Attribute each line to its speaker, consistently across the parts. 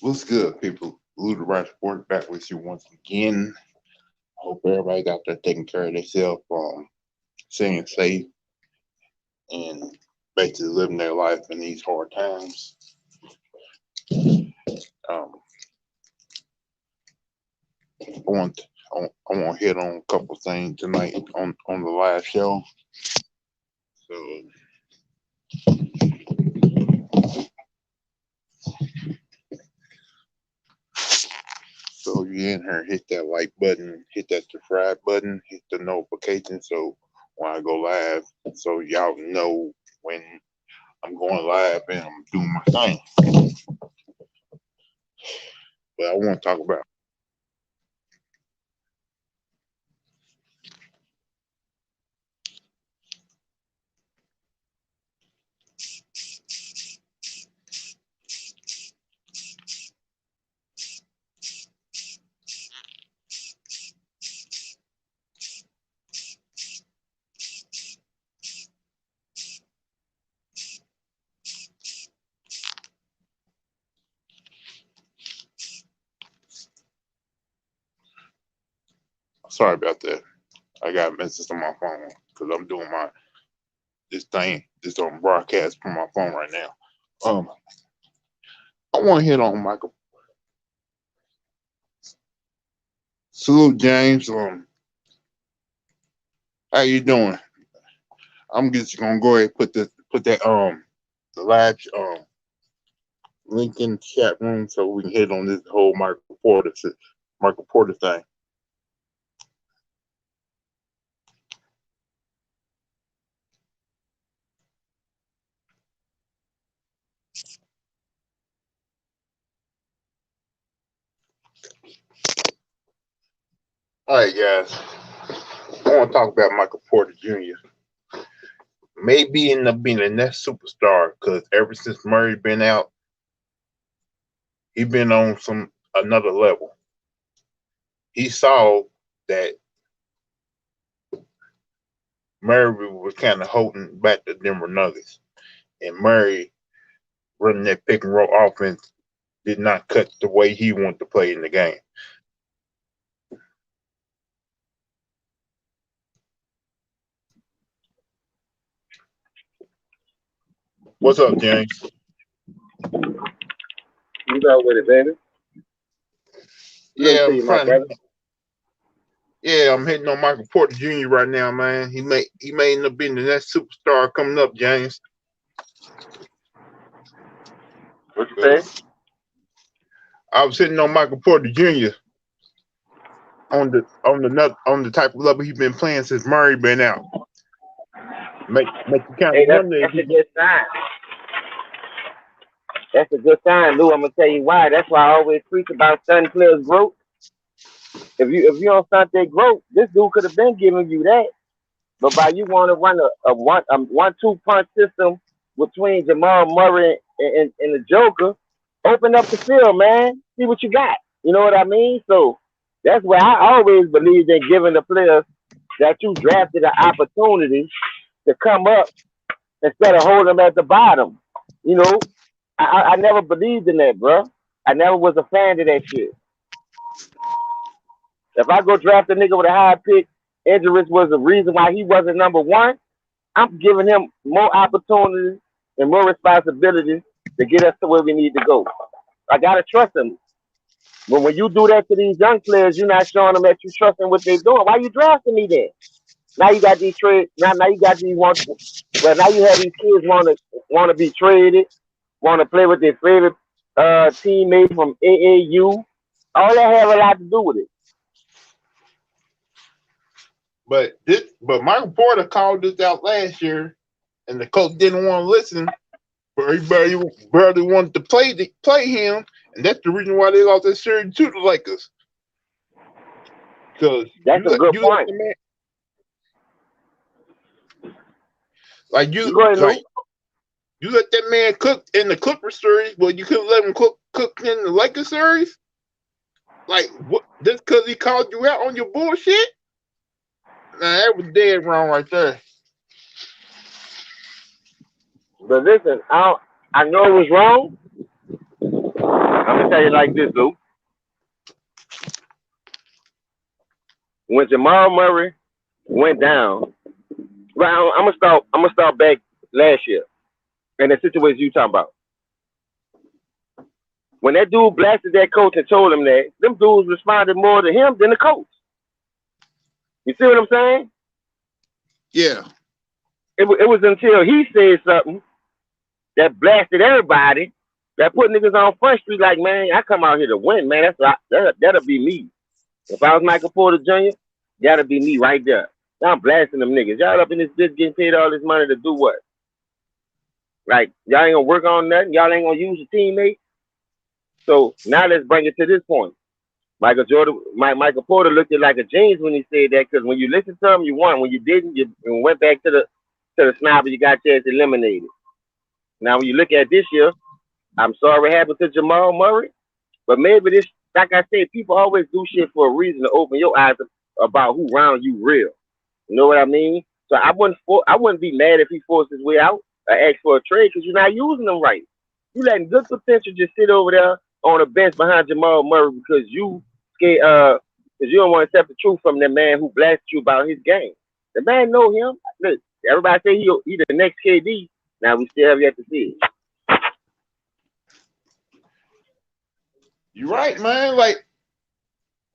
Speaker 1: What's good, people? Louthewritersports back with you once again. Hope everybody got there taking care of themselves, staying safe, and basically living their life in these hard times. Um, I want to hit on a couple things tonight on the live show. So, so you in here, hit that like button, hit that subscribe button, hit the notification so when I go live, so y'all know when I'm going live and I'm doing my thing. But I want to talk about. Sorry about that. I got messages on my phone because I'm doing this on broadcast from my phone right now. I want to hit on Michael. Salute, James. How you doing? I'm just gonna go ahead and put that the live link in the chat room so we can hit on this whole Michael Porter thing. All right, guys. I want to talk about Michael Porter Jr. Maybe end up being the next superstar because ever since Murray been out, he been on another level. He saw that Murray was kind of holding back the Denver Nuggets, and Murray running that pick and roll offense did not cut the way he wanted to play in the game. What's up, James?
Speaker 2: You know with it, baby.
Speaker 1: Yeah,
Speaker 2: To
Speaker 1: I'm
Speaker 2: you, my
Speaker 1: trying to.
Speaker 2: brother.
Speaker 1: Yeah, I'm hitting on Michael Porter Jr. right now, man. He may end up being the next superstar coming up, James.
Speaker 2: What you say?
Speaker 1: Because I was hitting on Michael Porter Jr. on the type of level he's been playing since Murray been out. Make you kind
Speaker 2: Hey,
Speaker 1: of
Speaker 2: that's
Speaker 1: wonder if
Speaker 2: that's a
Speaker 1: he.
Speaker 2: good sign. That's a good sign, Lou. I'm gonna tell you why. That's why I always preach about stunting players' growth. If you don't stunt their growth, this dude could have been giving you that. But by you want to run a 1-2 punch system between Jamal Murray and the Joker, open up the field, man. See what you got. You know what I mean? So that's why I always believe in giving the players that you drafted an opportunity to come up instead of holding them at the bottom. You know, I never believed in that, bro. I never was a fan of that shit. If I go draft a nigga with a high pick, injuries was the reason why he wasn't number one. I'm giving him more opportunities and more responsibilities to get us to where we need to go. I gotta trust him. But when you do that to these young players, you're not showing them that you trust in what they're doing. Why you drafting me then? Now you got these trades. Now you got these want. Well, now you have these kids want to be traded, want to play with their favorite teammate from AAU. All that have a lot to do with it.
Speaker 1: But Michael Porter called this out last year, and the coach didn't want to listen. But everybody barely wanted to play him, and that's the reason why they lost that series to the Lakers. Because
Speaker 2: That's a good
Speaker 1: you let
Speaker 2: point.
Speaker 1: the man like
Speaker 2: You go ahead, Lou.
Speaker 1: like you let that man cook in the Clippers series, but you couldn't let him cook in the Lakers series. Like what? Just because he called you out on your bullshit? Nah, that was dead wrong right there.
Speaker 2: But listen, I know it was wrong, I'm gonna tell you like this, Lou. When Jamal Murray went down, well, I'm gonna start back last year and the situation you talking about. When that dude blasted that coach and told him that, them dudes responded more to him than the coach. You see what I'm saying?
Speaker 1: Yeah.
Speaker 2: It was until he said something that blasted everybody, that put niggas on Front Street like, man, I come out here to win, man. That'll be me. If I was Michael Porter Jr., that'll be me right there. Now I'm blasting them niggas. Y'all up in this bitch getting paid all this money to do what? Like, y'all ain't gonna work on nothing. Y'all ain't gonna use your teammates. So now let's bring it to this point. Michael Porter looked at like a genius when he said that, because when you listen to him, you won. When you didn't, you went back to the sniper. You got your ass eliminated. Now when you look at this year, I'm sorry what happened to Jamal Murray, but maybe this, like I said, people always do shit for a reason to open your eyes about who round you real. You know what I mean? So I wouldn't be mad if he forced his way out or asked for a trade, because you're not using them right. You letting good potential just sit over there on the bench behind Jamal Murray because you scared, because you don't want to accept the truth from that man who blasted you about his game. The man know him. Look, everybody say he the next KD. Now we still have yet to see it.
Speaker 1: You're right, man. Like,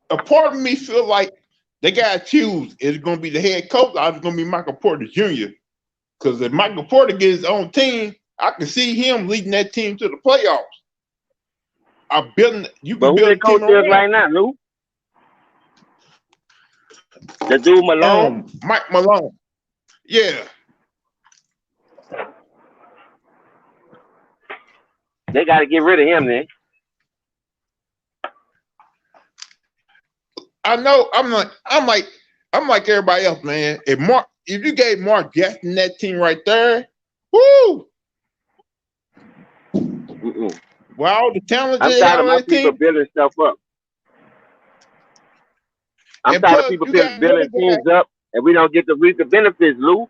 Speaker 1: a part of me feel like they gotta choose. Is it gonna be the head coach or is it gonna be Michael Porter Jr.? Because if Michael Porter gets his own team, I can see him leading that team to the playoffs. You can build a
Speaker 2: coach
Speaker 1: team around.
Speaker 2: Is right now, Lou? The dude Malone?
Speaker 1: Mike Malone. Yeah.
Speaker 2: They got to get rid of him then.
Speaker 1: I know. I'm like everybody else, man. If you gave Mark Jackson that team right there, woo! Well, all the talent
Speaker 2: I'm tired of my people building stuff up. I'm tired of people building teams up, and we don't get to reap the benefits, Lou. If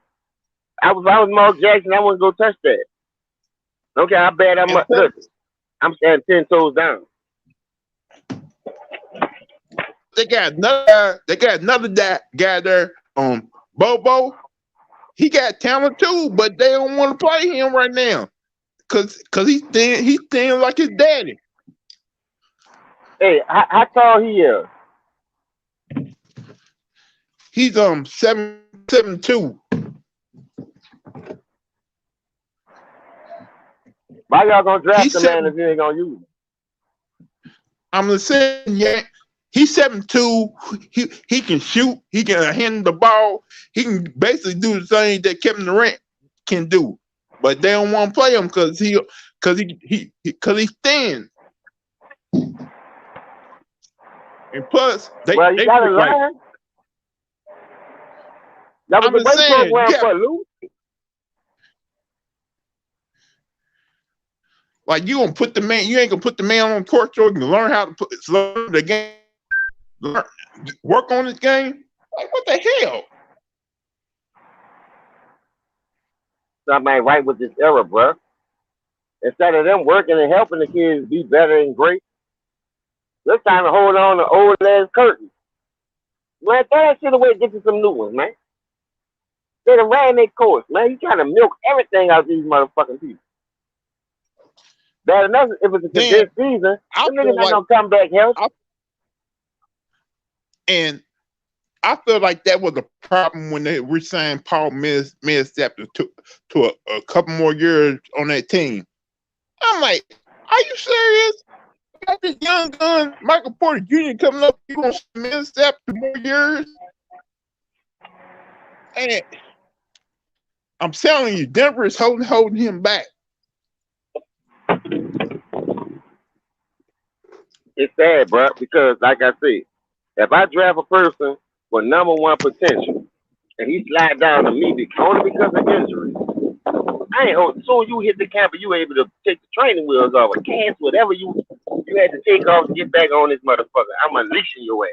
Speaker 2: I was Mark Jackson, I wouldn't go touch that. Okay, how bad I'm. Look, I'm standing 10 toes down.
Speaker 1: They got another guy there, Bobo. He got talent too, but they don't want to play him right now, cause he's thin like his daddy.
Speaker 2: Hey, how tall he is?
Speaker 1: He's 7'2".
Speaker 2: Why y'all gonna draft the man if you ain't gonna use him?
Speaker 1: I'm just saying, yeah. He's 7'2". He can shoot. He can handle the ball. He can basically do the thing that Kevin Durant can do. But they don't want to play him because he's thin. And plus,
Speaker 2: you gotta learn. That was the weight program for Lou.
Speaker 1: Like, you ain't gonna put the man on court so he can learn how to learn the game. Work on this game? Like, what the hell?
Speaker 2: Something ain't right with this era, bro. Instead of them working and helping the kids be better and great, they're trying to hold on to old ass curtains. Man, throw that shit away and get you some new ones, man. They done ran their course, man. You trying to milk everything out of these motherfucking people. Bad enough if it's a condensed season, them niggas ain't gonna come back healthy.
Speaker 1: And I feel like that was a problem when they re-signed Paul Millsap to a couple more years on that team. I'm like, are you serious? You got this young gun, Michael Porter Jr. coming up, you gonna Millsap 2 more years? And I'm telling you, Denver is holding him back.
Speaker 2: It's sad, bro, because like I said, if I draft a person with number 1 potential and he slide down to me only because of injury, I ain't hold. Soon you hit the camp, you able to take the training wheels off or cancel whatever you had to take off to get back on this motherfucker. I'm unleashing your ass.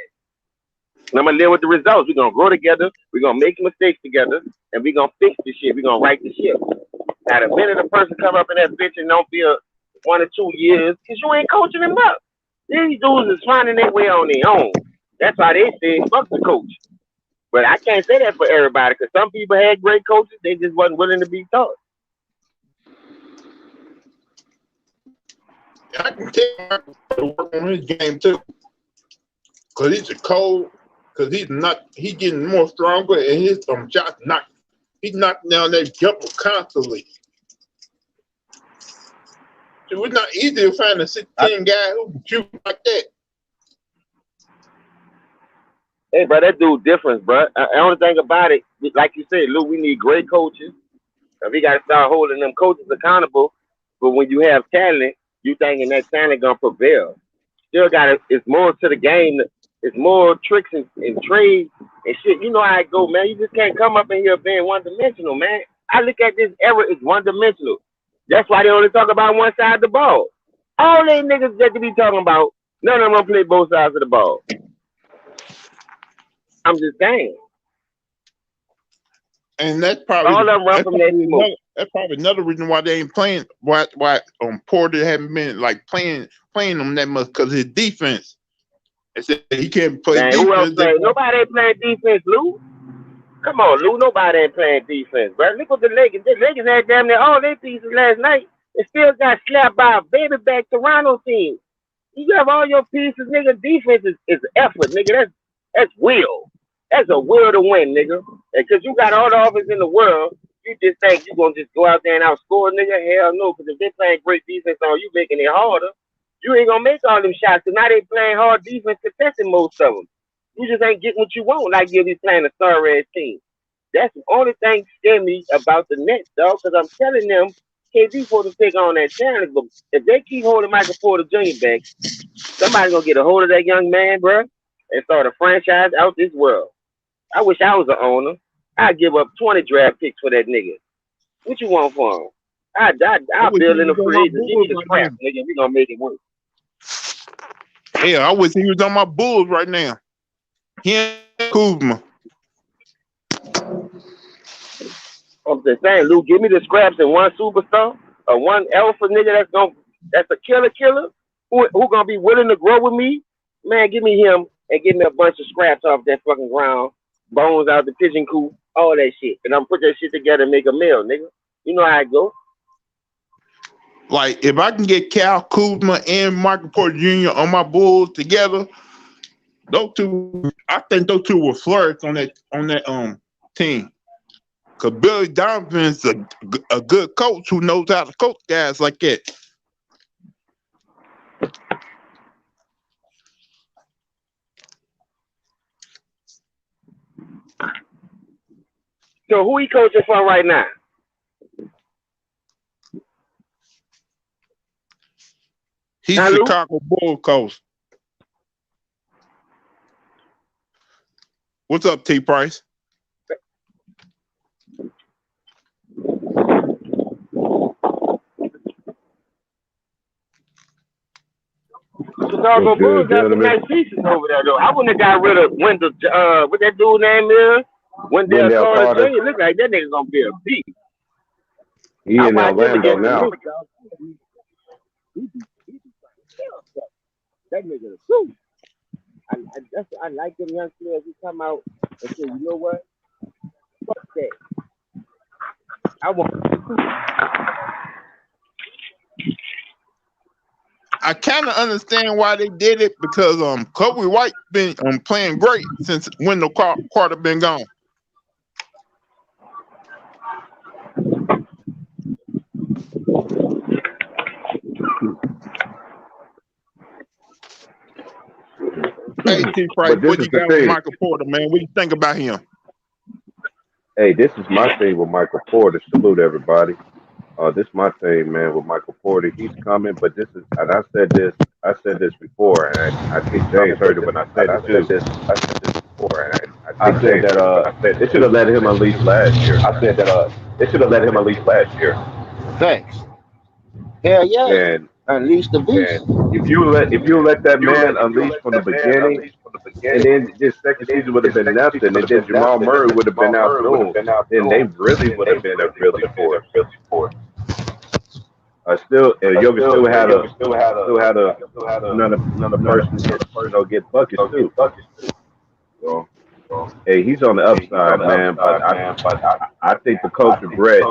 Speaker 2: And I'm gonna live with the results. We're gonna grow together, we're gonna make mistakes together, and we're gonna fix the shit. We're gonna right the ship. Now the minute a person come up in that bitch and don't feel 1 or 2 years because you ain't coaching them up. These dudes is finding their way on their own. That's why they say fuck the coach. But I can't say that for everybody because some people had great coaches, they just wasn't willing to be taught.
Speaker 1: I can tell Michael to work on his game too, cause he's a cold. Cause he's getting more stronger, and his shots he's knocking down that jumper constantly. So it's not easy to find a 6'10" guy who can shoot like that.
Speaker 2: Hey, bro, that dude different, bro. The only thing about it, like you said, Lou, we need great coaches. We got to start holding them coaches accountable. But when you have talent, you thinking that talent gonna prevail. Still got it. It's more to the game. It's more tricks and trades and shit. You know how it go, man. You just can't come up in here being one dimensional, man. I look at this era as one dimensional. That's why they only talk about one side of the ball. All they niggas that they be talking about, none of them gonna play both sides of the ball. I'm just saying.
Speaker 1: And that's probably
Speaker 2: all them run from that smoke.
Speaker 1: That's probably another reason why they ain't playing. Why Porter haven't been like playing them that much, because his defense. They said he can't play
Speaker 2: man,
Speaker 1: defense.
Speaker 2: Who else playing? Nobody ain't playing defense, Lou. Come on, Lou. Nobody ain't playing defense, bro. Look what the Lakers did. Lakers had damn near all their pieces last night. They still got slapped by a baby back Toronto team. You have all your pieces, nigga. Defense is effort, nigga. That's will. That's a will to win, nigga. Because you got all the offense in the world, you just think you gonna just go out there and outscore, nigga? Hell no. Because if they playing great defense on you, making it harder, you ain't gonna make all them shots. So now they playing hard defense, contesting most of them. You just ain't getting what you want. Like you'll be playing a star-ass team. That's the only thing scare me about the Nets, dog. Because I'm telling them, KD supposed to take on that challenge. But if they keep holding Michael Porter Jr. back, somebody's gonna get a hold of that young man, bro, and start a franchise out this world. I wish I was the owner. I'd give up 20 draft picks for that nigga. What you want for him? I'll build in the freezer. Give me the scrap, nigga. We gonna make it work.
Speaker 1: Yeah, I wish he was on my Bulls right now. He and Kuzma.
Speaker 2: I'm just saying, Lou, give me the scraps and one superstar or one alpha nigga that's a killer who gonna be willing to grow with me. Man, give me him and give me a bunch of scraps off that fucking ground, bones out the pigeon coop, all that shit. And I'm put that shit together and make a meal, nigga. You know how I go.
Speaker 1: Like, if I can get Cal Kuzma and Michael Porter Jr. on my Bulls together, I think those two will flourish on that team. Because Billy Donovan's a good coach who knows how to coach guys like that.
Speaker 2: So who he coaching for right now?
Speaker 1: He's Chicago Bulls coach. What's up, T Price?
Speaker 2: Chicago Bulls got some nice pieces over there, though. I wouldn't have got rid of Wendell, what that dude name is? Wendell Carter Jr. Look like that nigga gonna be a beast.
Speaker 3: He in Orlando now.
Speaker 2: That nigga is true. I like them young players who come out and say, you know what? Fuck that. I want.
Speaker 1: I kind of understand why they did it, because Kobe White been playing great since Wendell Carter been gone. Hey, T Price, what you got with Michael Porter, man? What do you think about him?
Speaker 3: Hey, this is my thing with Michael Porter. Salute everybody. This is my thing, man, with Michael Porter. He's coming, but this is, and I said this before, and I think James heard it when I said it too. I said this before, and I said that they should have let him unleash last year. I said that they should have let him unleash last year.
Speaker 4: Thanks. Hell yeah.
Speaker 3: And
Speaker 4: unleash the beast.
Speaker 3: If you let that man unleash from the beginning, and then this second season would have been nothing, and then Jamal Murray would have been out soon, then they really would have been a really force. Jokic still had another person get buckets too. So hey, he's on the upside, man. But I think the coach of Brett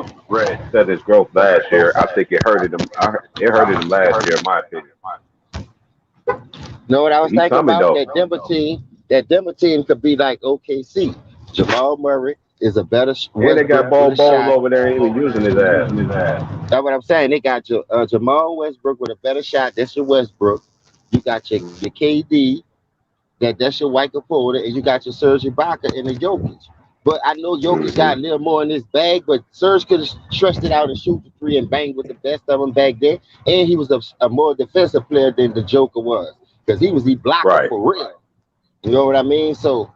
Speaker 3: set his growth last year. I think it hurted him. It hurted him last year, in my opinion.
Speaker 4: Know what I was
Speaker 3: He
Speaker 4: thinking
Speaker 3: coming
Speaker 4: about?
Speaker 3: though,
Speaker 4: That Denver team could be like OKC. Jamal Murray is a better
Speaker 3: and they got
Speaker 4: Westbrook with a
Speaker 3: Bol
Speaker 4: shot.
Speaker 3: over there ain't even using his ass.
Speaker 4: That's what I'm saying. They got Jamal Westbrook with a better shot. That's your Westbrook. You got your KD. That's your White Capote, and you got your Serge Ibaka and the Jokic. But I know Jokic
Speaker 3: Hmm.
Speaker 4: got a little more in his bag, but Serge could have stretched it out and shoot the three and bang with the best of them back then. And he was a more defensive player than the Joker was because he was the blocker
Speaker 3: Right.
Speaker 4: for real. You know what I mean? So,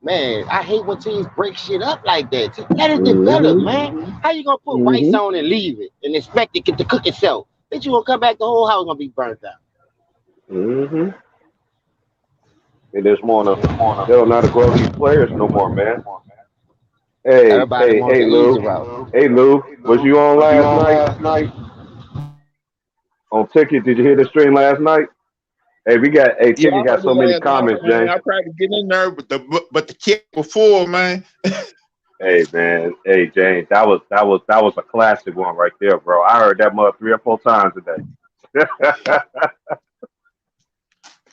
Speaker 4: man, I hate when teams break shit up like that. Just let it develop,
Speaker 3: Hmm.
Speaker 4: man. How you gonna put rice
Speaker 3: Hmm.
Speaker 4: on and leave it and expect it to cook itself? Bitch, you gonna come back, the whole house gonna be burnt out.
Speaker 3: Hmm. And there's more. They don't know how to grow these players no more, man.
Speaker 4: Everybody want
Speaker 3: Hey,
Speaker 4: the easy
Speaker 3: Lou.
Speaker 4: route.
Speaker 3: Hey, Lou. Was you on last night on Ticket? Did you hear the stream last night? Hey,
Speaker 1: Yeah,
Speaker 3: Ticket
Speaker 1: I
Speaker 3: got
Speaker 1: heard
Speaker 3: so
Speaker 1: it
Speaker 3: many
Speaker 1: last night,
Speaker 3: comments,
Speaker 1: man.
Speaker 3: Jay.
Speaker 1: I tried to get in there, but the kick before, man.
Speaker 3: Hey, man. Hey, James. That was a classic one right there, bro. I heard that mother 3 or 4 times today.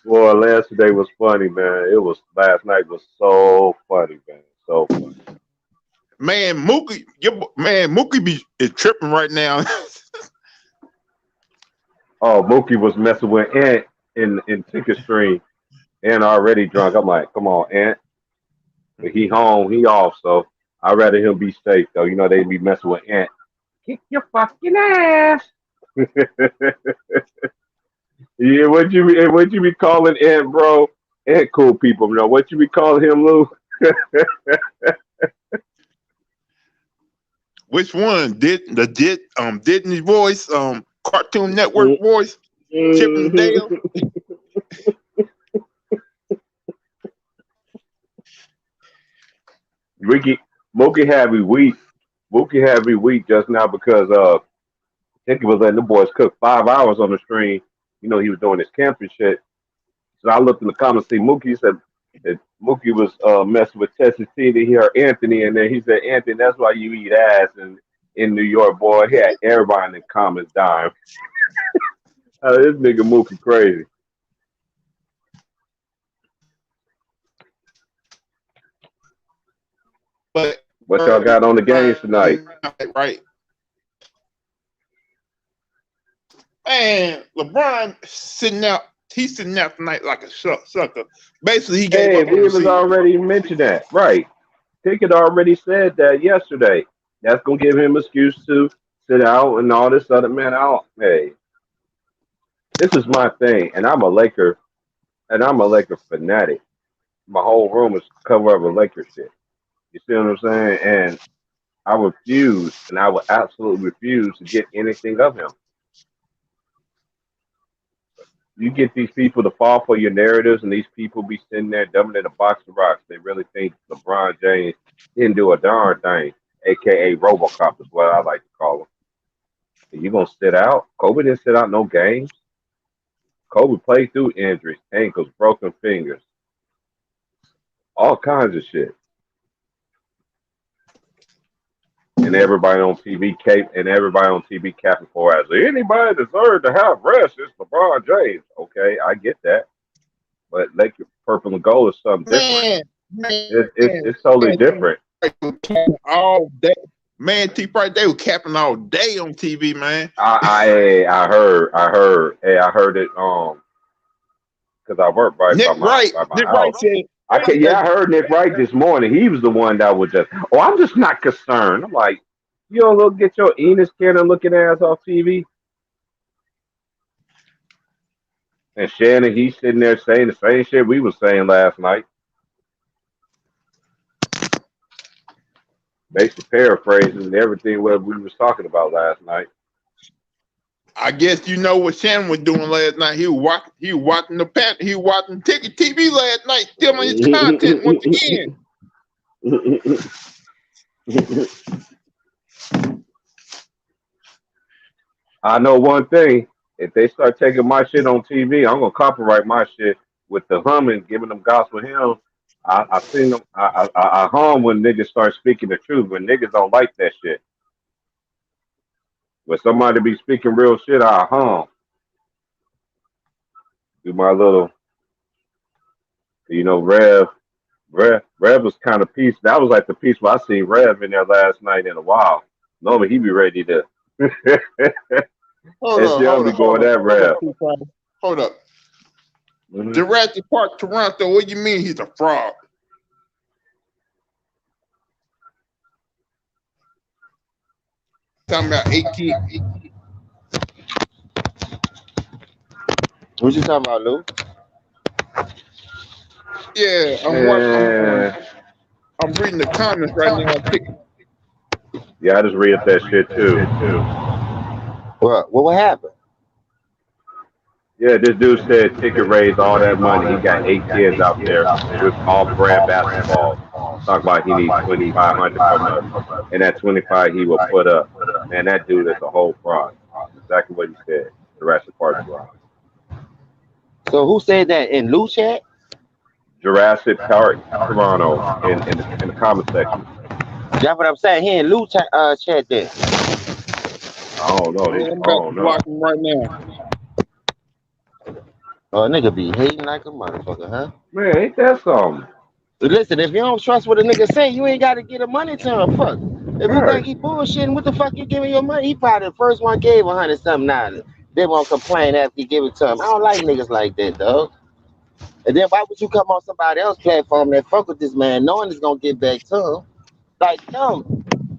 Speaker 3: Boy, last day was funny, man. Last night was so funny, man. So funny.
Speaker 1: Man, Mookie is tripping right now.
Speaker 3: Oh, Mookie was messing with Ant in Ticket stream. Ant already drunk. I'm like, come on, Ant. But he home, he off. So I'd rather him be safe, though. You know, they be messing with Ant. Kick your fucking ass. Yeah, what you be calling Ant, bro? Ant cool people, you know. What you be calling him, Lou?
Speaker 1: Which one? Disney voice, Cartoon Network voice, Chip and Dale?
Speaker 3: Ricky Mookie had me weak just now because I think he was letting the boys cook 5 hours on the stream. You know, he was doing his camping shit. So I looked in the comments, see Mookie said that Mookie was messing with Texas T to hear Anthony, and then he said, Anthony, that's why you eat ass in New York, boy. He had everybody in the comments dying. This nigga Mookie crazy.
Speaker 1: But
Speaker 3: What y'all got on the games tonight?
Speaker 1: right, man, LeBron sitting out. He's sitting out tonight like a sucker. Basically, he gave
Speaker 3: Hey,
Speaker 1: up on
Speaker 3: we
Speaker 1: the
Speaker 3: was
Speaker 1: season.
Speaker 3: already mentioned that. Right. Ticket already said that yesterday. That's gonna give him excuse to sit out and all this other man out. Hey, this is my thing, and I'm a Laker fanatic. My whole room is covered up with Laker shit. You see what I'm saying? And I refuse, and I would absolutely refuse to get anything of him. You get these people to fall for your narratives, and these people be sitting there dumbing in a box of rocks. They really think LeBron James didn't do a darn thing, aka RoboCop is what I like to call him. And you gonna sit out? Kobe didn't sit out no games. Kobe played through injuries, ankles, broken fingers, all kinds of shit. And everybody on TV capping for as anybody deserved to have rest. It's LeBron James. Okay, I get that, but like purple and gold is something different.
Speaker 1: Man, man,
Speaker 3: It's totally different.
Speaker 1: all day. Man, T. Price, they were capping all day on TV, man.
Speaker 3: I heard it because I work right
Speaker 1: Nick Wright,
Speaker 3: by my
Speaker 1: Nick Wright
Speaker 3: house.
Speaker 1: said,
Speaker 3: I heard Nick Wright this morning. He was the one that was just, oh, I'm just not concerned. I'm like, you don't look get your Enos Cannon looking ass off TV. And Shannon, he's sitting there saying the same shit we was saying last night. Basically paraphrasing everything what we was talking about last night.
Speaker 1: I guess you know what Shannon was doing last night. He was watching Ticket TV last night, stealing his content once again.
Speaker 3: I know one thing. If they start taking my shit on TV, I'm gonna copyright my shit with the humming, giving them gospel hymns. I seen them. I hum when niggas start speaking the truth. When niggas don't like that shit. When somebody be speaking real shit, I hum. Do my little, Rev was kind of peace. That was like the piece where I seen Rev in there last night in a while. Normally he be ready to.
Speaker 1: Hold
Speaker 3: It's
Speaker 1: up, hold
Speaker 3: be
Speaker 1: up, hold
Speaker 3: going
Speaker 1: up,
Speaker 3: that
Speaker 1: hold up,
Speaker 3: Rev.
Speaker 1: Tupac. Hold up.
Speaker 3: Hmm.
Speaker 1: Jurassic Park Toronto, what do you mean he's a fraud? Talking about 18.
Speaker 4: What you talking about, Lou?
Speaker 1: Yeah,
Speaker 3: And
Speaker 1: I'm reading the comments right now on TikTok.
Speaker 3: yeah, I just read up that shit too.
Speaker 4: What happened?
Speaker 3: Yeah, this dude said Ticket raised all that money. He got 8 kids out there with all brand basketballs. Talk about he needs 2,500 from us, and that 25 he will put up. Man, that dude is a whole fraud. That's exactly what he said. Jurassic Park Toronto.
Speaker 4: So who said that in Lou chat?
Speaker 3: Jurassic Park Toronto in the comment section.
Speaker 4: That's what I'm saying. He in Lou chat there.
Speaker 3: I don't know.
Speaker 1: Yeah,
Speaker 3: I
Speaker 1: I'm about to
Speaker 3: don't know.
Speaker 1: block him right now.
Speaker 4: Oh, nigga be hating like a motherfucker, huh?
Speaker 3: Man, ain't that something?
Speaker 4: Listen, if you don't trust what a nigga say, you ain't got to get the money to him. Fuck. If you
Speaker 3: Right.
Speaker 4: think he bullshitting, what the fuck you giving your money? He probably the first one gave 100 something dollars. They won't complain after you give it to him. I don't like niggas like that, dog. And then why would you come on somebody else's platform that fuck with this man, knowing it's gonna get back to him? Like, no,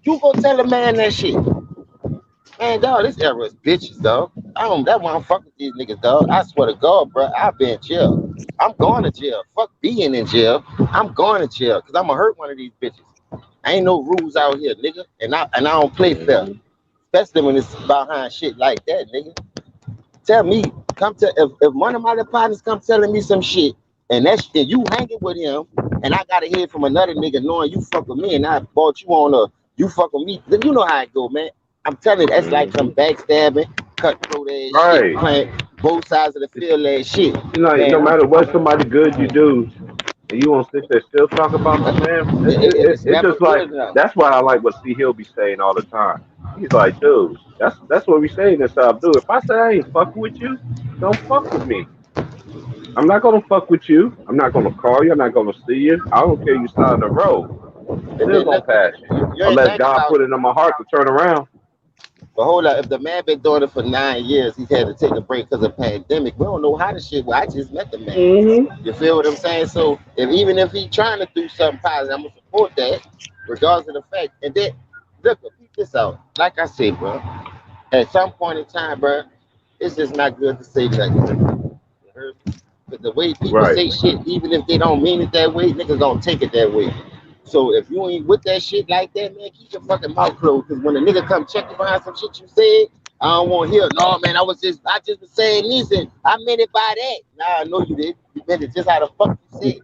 Speaker 4: you go tell a man that shit. Man, dog, this era is bitches, dog. I don't. That's why I'm fucking with these niggas, dog. I swear to God, bro, I've been in jail. I'm going to jail. Fuck being in jail. I'm going to jail because I'm gonna hurt one of these bitches. Ain't no rules out here, nigga, and I don't play fair,
Speaker 3: Hmm.
Speaker 4: especially when it's behind shit like that, nigga. Tell me, if one of my partners come telling me some shit, and you hanging with him, and I gotta hear from another nigga knowing you fuck with me, and I bought you on you fuck with me, then you know how it go, man. I'm telling you, that's like some
Speaker 3: Hmm.
Speaker 4: backstabbing, cutthroat ass shit,
Speaker 3: Right.
Speaker 4: playing both sides of the
Speaker 3: It's,
Speaker 4: field ass shit,
Speaker 3: no
Speaker 4: man.
Speaker 3: matter what somebody good you do, and you won't sit there still talk about them, man.
Speaker 4: It's
Speaker 3: It's
Speaker 4: never
Speaker 3: just like
Speaker 4: good enough.
Speaker 3: that's why I like what C Hill be saying all the time. He's like, dude, that's what we say in this South. Dude, if I say I ain't fucking with you, don't fuck with me. I'm not gonna fuck with you. I'm not gonna call you. I'm not gonna see you. I don't care you side of the road. I'm
Speaker 4: And
Speaker 3: still
Speaker 4: then
Speaker 3: gonna
Speaker 4: look,
Speaker 3: pass you
Speaker 4: you ain't
Speaker 3: unless
Speaker 4: think
Speaker 3: God
Speaker 4: about.
Speaker 3: put it in my heart to turn around.
Speaker 4: But hold up, if the man been doing it for 9 years, he's had to take a break because of pandemic. We don't know how the shit. Well, I just met the man.
Speaker 3: Hmm.
Speaker 4: You feel what I'm saying? So if even if he trying to do something positive, I'm gonna support that, regardless of the fact. And then look, keep this out. Like I said, bro, at some point in time, bro, it's just not good to say that. You heard me? But the way people
Speaker 3: Right.
Speaker 4: say shit, even if they don't mean it that way, niggas gonna take it that way. So if you ain't with that shit like that, man, keep your fucking mouth closed. Cause when a nigga come check you behind some shit you said, I don't want to hear. No, man, I just was saying this and I meant it by that. Nah, I know you did. You meant it just how the fuck you said it.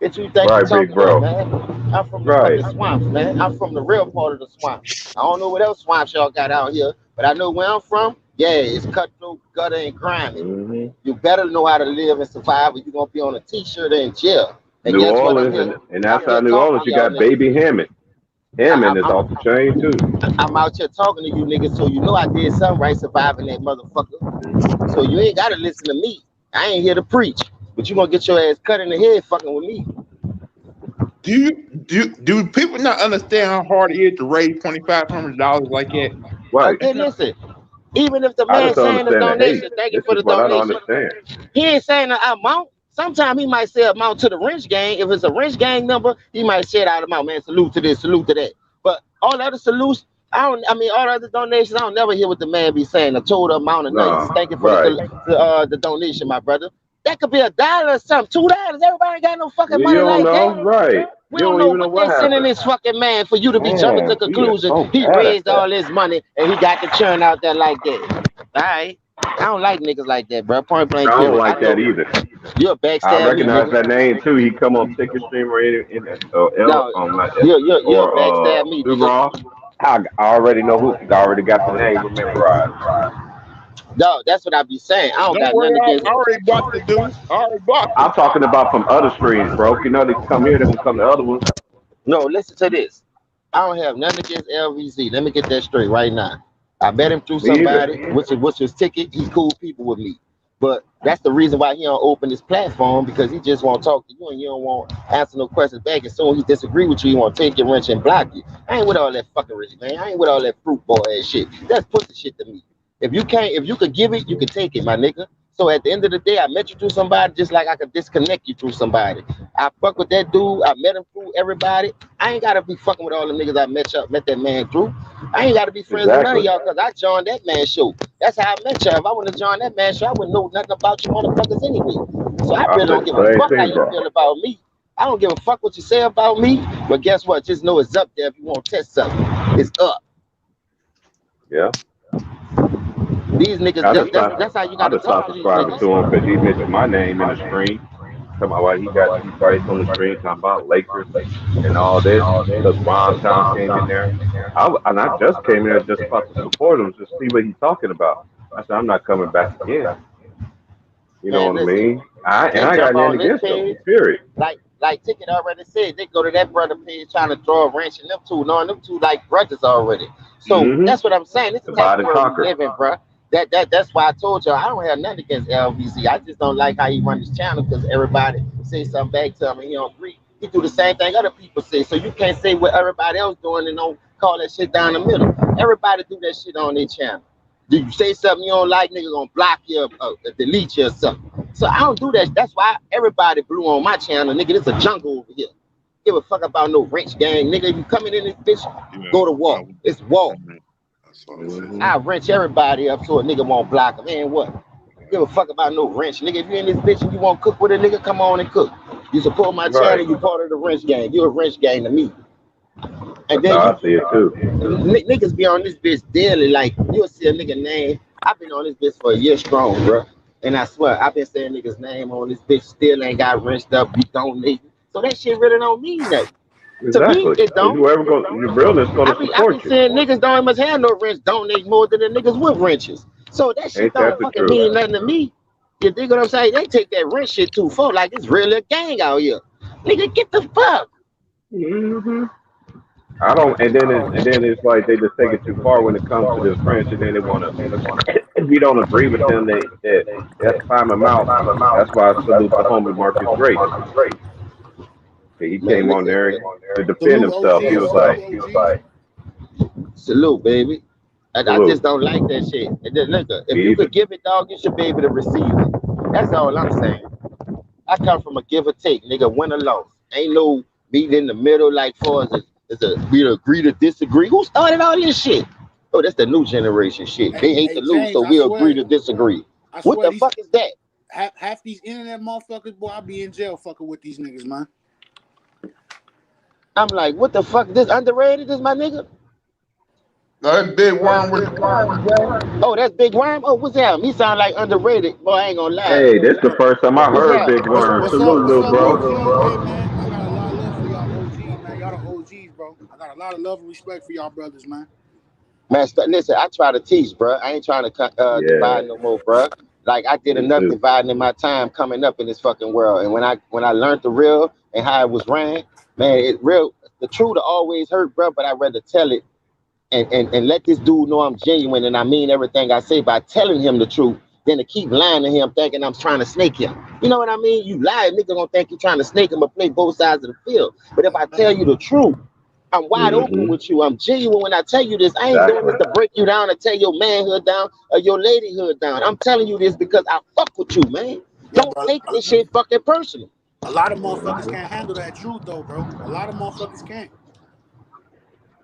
Speaker 4: What you think you
Speaker 3: Right, big
Speaker 4: talking about,
Speaker 3: bro.
Speaker 4: man? I'm from the
Speaker 3: Right.
Speaker 4: fucking swamps, man. I'm from the real part of the swamp. I don't know what else swamps y'all got out here, but I know where I'm from. Yeah, it's cutthroat, gutter, and grimy.
Speaker 3: Hmm.
Speaker 4: You better know how to live and survive, or you're gonna be on a t-shirt and in jail. And
Speaker 3: New
Speaker 4: guess what?
Speaker 3: Orleans, and
Speaker 4: I'm
Speaker 3: outside
Speaker 4: here
Speaker 3: New
Speaker 4: talking
Speaker 3: Orleans,
Speaker 4: to
Speaker 3: you
Speaker 4: y'all
Speaker 3: got
Speaker 4: niggas.
Speaker 3: Baby Hammond.
Speaker 4: I,
Speaker 3: Hammond is
Speaker 4: I'm,
Speaker 3: off the chain too.
Speaker 4: I'm out here talking to you niggas, so you know I did something right surviving that motherfucker.
Speaker 3: Hmm.
Speaker 4: So you ain't gotta listen to me. I ain't here to preach, but you gonna get your ass cut in the head fucking with me.
Speaker 1: Do people not understand how hard it is to raise $2,500 like that?
Speaker 3: Right.
Speaker 1: That's
Speaker 4: Okay,
Speaker 1: not.
Speaker 4: listen. Even if the
Speaker 3: I
Speaker 4: man
Speaker 3: just don't
Speaker 4: saying the
Speaker 3: understand the hate.
Speaker 4: donation, thank you
Speaker 3: This
Speaker 4: for
Speaker 3: is
Speaker 4: the
Speaker 3: what I don't
Speaker 4: donation.
Speaker 3: understand.
Speaker 4: He ain't saying the amount. Sometimes he might say amount to the wrench gang. If it's a wrench gang number, he might say it out amount, man. Salute to this, salute to that. But all the other salutes, I mean, all the other donations, I don't never hear what the man be saying. The total amount of nothing. He just
Speaker 3: No.
Speaker 4: thank you for
Speaker 3: Right.
Speaker 4: the donation, my brother. That could be $1 or something, $2. Everybody ain't got no fucking
Speaker 3: You
Speaker 4: money
Speaker 3: don't
Speaker 4: like
Speaker 3: know.
Speaker 4: that.
Speaker 3: Right.
Speaker 4: We
Speaker 3: You
Speaker 4: don't
Speaker 3: don't
Speaker 4: know
Speaker 3: even know
Speaker 4: what
Speaker 3: what
Speaker 4: they sending
Speaker 3: happened.
Speaker 4: this fucking man for you to be jumping to
Speaker 3: Man, we are
Speaker 4: conclusion.
Speaker 3: so
Speaker 4: He
Speaker 3: bad at
Speaker 4: raised
Speaker 3: that.
Speaker 4: all this money and he got the churn out there like that. All right. I don't like niggas like that, bro. Point
Speaker 3: I
Speaker 4: blank
Speaker 3: don't
Speaker 4: period. I
Speaker 3: like that
Speaker 4: know
Speaker 3: either.
Speaker 4: you'll
Speaker 3: I
Speaker 4: backstab me,
Speaker 3: recognize that
Speaker 4: nigga.
Speaker 3: name too. He come on Ticket Stream or in L
Speaker 4: No,
Speaker 3: not
Speaker 4: you'll
Speaker 3: or
Speaker 4: backstab me,
Speaker 3: Too
Speaker 4: nigga.
Speaker 3: Raw. I already know who. I already got the name memorized.
Speaker 4: No, that's what I be saying. I don't
Speaker 1: Don't
Speaker 4: got
Speaker 1: worry,
Speaker 4: nothing against.
Speaker 1: I already blocked the dude. I already blocked him.
Speaker 3: I'm talking about from other streams, bro. You know they come here, they gonna come to other ones.
Speaker 4: No, listen to this. I don't have nothing against LVZ. Let me get that straight right now. I met him through
Speaker 3: Me either.
Speaker 4: somebody, which was ticket. He's cool people with me. But that's the reason why he don't open his platform because he just won't talk to you and you don't want answer no questions back. And soon he disagree with you, he want to take your wrench and block you. I ain't with all that fucking rich man. I ain't with all that fruit boy ass shit. That's pussy shit to me. If you could give it, you could take it, my nigga. So at the end of the day, I met you through somebody just like I could disconnect you through somebody. I fuck with that dude. I met him through everybody. I ain't gotta be fucking with all the niggas I met that man through. I ain't gotta be friends with none of
Speaker 3: Exactly.
Speaker 4: y'all because I joined that man's show. That's how I met y'all. If I wouldn't have joined that man's show, I wouldn't know nothing about you motherfuckers anyway. So I
Speaker 3: I
Speaker 4: really
Speaker 3: said
Speaker 4: don't
Speaker 3: the
Speaker 4: give a
Speaker 3: same
Speaker 4: fuck how
Speaker 3: thing,
Speaker 4: you
Speaker 3: bro.
Speaker 4: feel about me. I don't give a fuck what you say about me. But guess what? Just know it's up there if you want to test something. It's up.
Speaker 3: Yeah.
Speaker 4: These niggas,
Speaker 3: I just stopped.
Speaker 4: that's how you
Speaker 3: I
Speaker 4: gotta
Speaker 3: just stopped
Speaker 4: talk to these
Speaker 3: subscribing to him
Speaker 4: niggas.
Speaker 3: because he mentioned my name in the stream. Talking about why he got two fights on the stream, talking about Lakers and all this. Because Bomb Town came in there. And I just came in there just about to support him, just see what he's talking about. I said, I'm not coming back again. You know
Speaker 4: Man,
Speaker 3: what I
Speaker 4: listen,
Speaker 3: mean? And
Speaker 4: they
Speaker 3: I
Speaker 4: jump
Speaker 3: got nothing
Speaker 4: on this
Speaker 3: against him.
Speaker 4: page.
Speaker 3: Period.
Speaker 4: Like Ticket already said, they go to that brother page trying to throw a wrench in them two, knowing them two like brothers already. So
Speaker 3: Mm-hmm.
Speaker 4: that's what I'm saying. It's the type
Speaker 3: Divide
Speaker 4: of
Speaker 3: and
Speaker 4: world we
Speaker 3: conquer.
Speaker 4: live in, bro. That's why I told you I don't have nothing against LVC. I just don't like how he run his channel because everybody say something back to him and he don't agree. He do the same thing other people say. So you can't say what everybody else doing and don't call that shit down the middle. Everybody do that shit on their channel. Do you say something you don't like, nigga gonna block you or delete you or something. So I don't do that. That's why everybody blew on my channel, nigga. This a jungle over here. Give a fuck about no wrench gang, nigga. If you coming in this bitch,
Speaker 1: Yeah,
Speaker 4: go to
Speaker 1: I
Speaker 4: war.
Speaker 1: was
Speaker 4: It's war.
Speaker 1: that's all I said.
Speaker 3: Mm-hmm.
Speaker 4: I wrench everybody up so a nigga won't block him. Man, what? Give a fuck about no wrench, nigga. If you in this bitch and you want to cook with a nigga, come on and cook. You support my
Speaker 3: Right.
Speaker 4: channel, you part of the wrench gang. You a wrench gang to me. And
Speaker 3: That's
Speaker 4: then
Speaker 3: how
Speaker 4: you
Speaker 3: I see it too.
Speaker 4: niggas be on this bitch daily. Like you'll see a nigga name. I've been on this bitch for a year strong, bro. And I swear, I've been saying niggas name on this bitch still ain't got wrenched up, be donating. So that shit really don't mean nothing. To me,
Speaker 3: Exactly.
Speaker 4: it
Speaker 3: Because
Speaker 4: don't.
Speaker 3: whoever goes, your realness going to
Speaker 4: I be
Speaker 3: support you.
Speaker 4: saying niggas don't much have no wrench donate more than the niggas with wrenches. So that shit
Speaker 3: Ain't that
Speaker 4: don't
Speaker 3: the
Speaker 4: fucking
Speaker 3: truth?
Speaker 4: mean nothing to me. You dig what I'm saying? They take that wrench shit too far, like it's really a gang out here. Nigga, get the fuck.
Speaker 3: Hmm. I don't, and then it's like they just take it too far when it comes to this French, and then they want to. If you don't agree with them, that's climb them out. That's why I salute the homie Marcus Grace. He
Speaker 4: Man,
Speaker 3: came on
Speaker 4: listen,
Speaker 3: there
Speaker 4: man.
Speaker 3: to defend
Speaker 5: Salute
Speaker 3: himself. He
Speaker 5: OGs,
Speaker 3: was like,
Speaker 5: salute OGs.
Speaker 4: Salute, baby. I just
Speaker 3: salute.
Speaker 4: don't like that shit. And then, look, if
Speaker 3: Me
Speaker 4: you
Speaker 3: either.
Speaker 4: could give it, dog, you should be able to receive it. That's all I'm saying. I come from a give or take, nigga, win or loss. Ain't no meet in the middle like far as it's a we agree to disagree. Who started all this shit? Oh, that's the new generation shit.
Speaker 5: Hey,
Speaker 4: They hate to
Speaker 5: hey,
Speaker 4: lose,
Speaker 5: James,
Speaker 4: so we agree to disagree.
Speaker 5: I
Speaker 4: What
Speaker 5: swear
Speaker 4: the
Speaker 5: these
Speaker 4: fuck is that?
Speaker 5: half these internet motherfuckers, boy, I be in jail fucking with these niggas, man.
Speaker 4: I'm like, what the fuck? This underrated? This my nigga?
Speaker 1: No, that big worm with the worm, Jay.
Speaker 4: Oh, that's Big Worm? Oh, what's him? He sound like underrated. Boy, I ain't gonna lie.
Speaker 3: Hey, this the first time I
Speaker 4: What's
Speaker 3: heard Big
Speaker 4: him?
Speaker 3: Worm. Salute,
Speaker 5: What's
Speaker 3: little
Speaker 5: up,
Speaker 3: bro.
Speaker 5: OG? Hey man, I got a lot of love for y'all OGs, man. Y'all the OGs, bro. I got a lot of love and respect for y'all brothers, man.
Speaker 4: Man, listen, I try to teach, bro. I ain't trying to
Speaker 3: Yeah,
Speaker 4: divide no more, bro. Like I did
Speaker 3: me
Speaker 4: enough
Speaker 3: too.
Speaker 4: dividing in my time coming up in this fucking world. And when I learned the real and how it was ran, man, the truth always hurt, bro. But I rather tell it and let this dude know I'm genuine and I mean everything I say by telling him the truth than to keep lying to him thinking I'm trying to snake him. You know what I mean? You lie, nigga gonna think you're trying to snake him or play both sides of the field. But if I tell you the truth, I'm wide open
Speaker 3: Hmm.
Speaker 4: with you. I'm genuine when I tell you this. I ain't doing this
Speaker 3: Exactly.
Speaker 4: to break you down or tear your manhood down or your ladyhood down. I'm telling you this because I fuck with you, man.
Speaker 5: Yeah,
Speaker 4: Don't
Speaker 5: bro.
Speaker 4: take this shit fucking personal.
Speaker 5: A lot of motherfuckers can't handle that truth, though, bro. A lot of motherfuckers can't.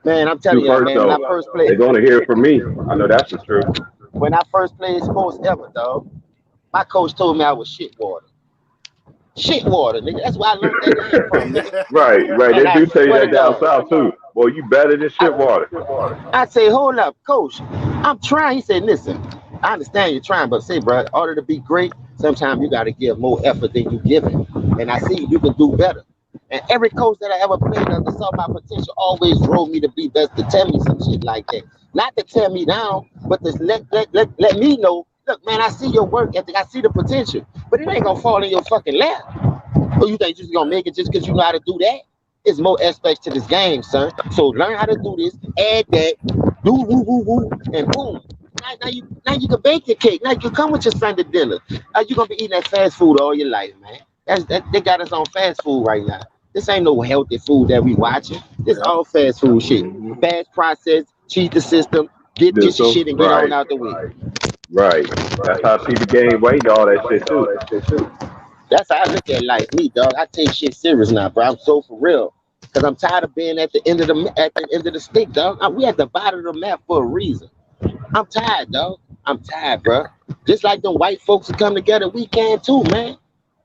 Speaker 4: Man, I'm telling
Speaker 3: Truth
Speaker 4: you,
Speaker 3: hurts
Speaker 4: man,
Speaker 3: though. They're gonna hear it from me. I know that's the truth.
Speaker 4: when I first played sports ever, dog, my coach told me I was shit water. Shit water, nigga. That's where I learned that name from, nigga.
Speaker 3: Right, right.
Speaker 4: And
Speaker 3: They
Speaker 4: I
Speaker 3: do tell you
Speaker 4: swear to
Speaker 3: that down
Speaker 4: God,
Speaker 3: south too. Boy, you better than
Speaker 4: I,
Speaker 3: shit water.
Speaker 4: I say, hold up, coach. I'm trying. He said, listen, I understand you're trying, but say, bro, in order to be great, sometimes you got to give more effort than you giving. And I see you can do better. And every coach that I ever played under saw my potential always drove me to be best to tell me some shit like that. Not to tear me down, but to let me know, look, man, I see your work ethic, I see the potential, but it ain't gonna fall in your fucking lap. Or you think you're just gonna make it just because you know how to do that? There's more aspects to this game, son. So learn how to do this, add that, do woo woo woo, and boom. Now you can bake your cake. Now you can come with your Sunday dinner. You gonna be eating that fast food all your life, man. They got us on fast food right now. This ain't no healthy food that we watching. This
Speaker 5: Yep.
Speaker 4: all fast food shit.
Speaker 3: Hmm.
Speaker 4: Fast process, cheat the system, get your
Speaker 3: This
Speaker 4: shit and get on
Speaker 3: right,
Speaker 4: out the way.
Speaker 3: right. That's how people gain weight and all that shit too.
Speaker 4: That's how I look at life, me dog. I take shit serious now, bro. I'm so for real. Cause I'm tired of being at the end of the stick, dog. We at the bottom of the map for a reason. I'm tired, dog. I'm tired, bro. Just like them white folks who come together, we can too, man.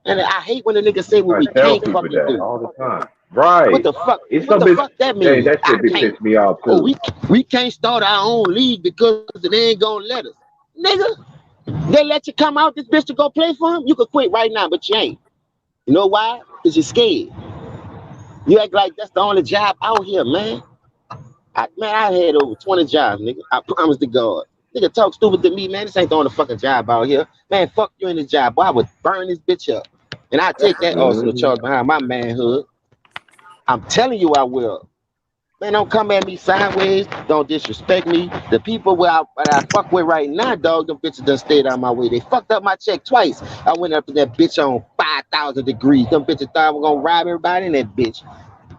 Speaker 4: And I hate when the niggas say what
Speaker 3: I
Speaker 4: we
Speaker 3: tell
Speaker 4: can't
Speaker 3: people
Speaker 4: fucking
Speaker 3: that
Speaker 4: do.
Speaker 3: all the time. Right.
Speaker 4: What the fuck?
Speaker 3: It's
Speaker 4: What
Speaker 3: some
Speaker 4: the
Speaker 3: bitch.
Speaker 4: fuck that
Speaker 3: Hey,
Speaker 4: mean?
Speaker 3: that
Speaker 4: I
Speaker 3: shit be
Speaker 4: can't.
Speaker 3: pissing me off
Speaker 4: Oh,
Speaker 3: too.
Speaker 4: we can't start our own league because they ain't gonna let us. Nigga, they let you come out this bitch to go play for them. You could quit right now, but you ain't. You know why? Because you're scared. You act like that's the only job out here, man. I had over 20 jobs, nigga. I promise to God. Nigga talk stupid to me, man. This ain't the only fucking job out here. Man, fuck you in this job. Boy, I would burn this bitch up. And I take that Arsenal
Speaker 3: Hmm.
Speaker 4: charge behind my manhood. I'm telling you I will. Man, don't come at me sideways. Don't disrespect me. The people where I fuck with right now, dog, them bitches done stayed on my way. They fucked up my check twice. I went up to that bitch on 5,000 degrees. Them bitches thought I was gonna rob everybody in that bitch.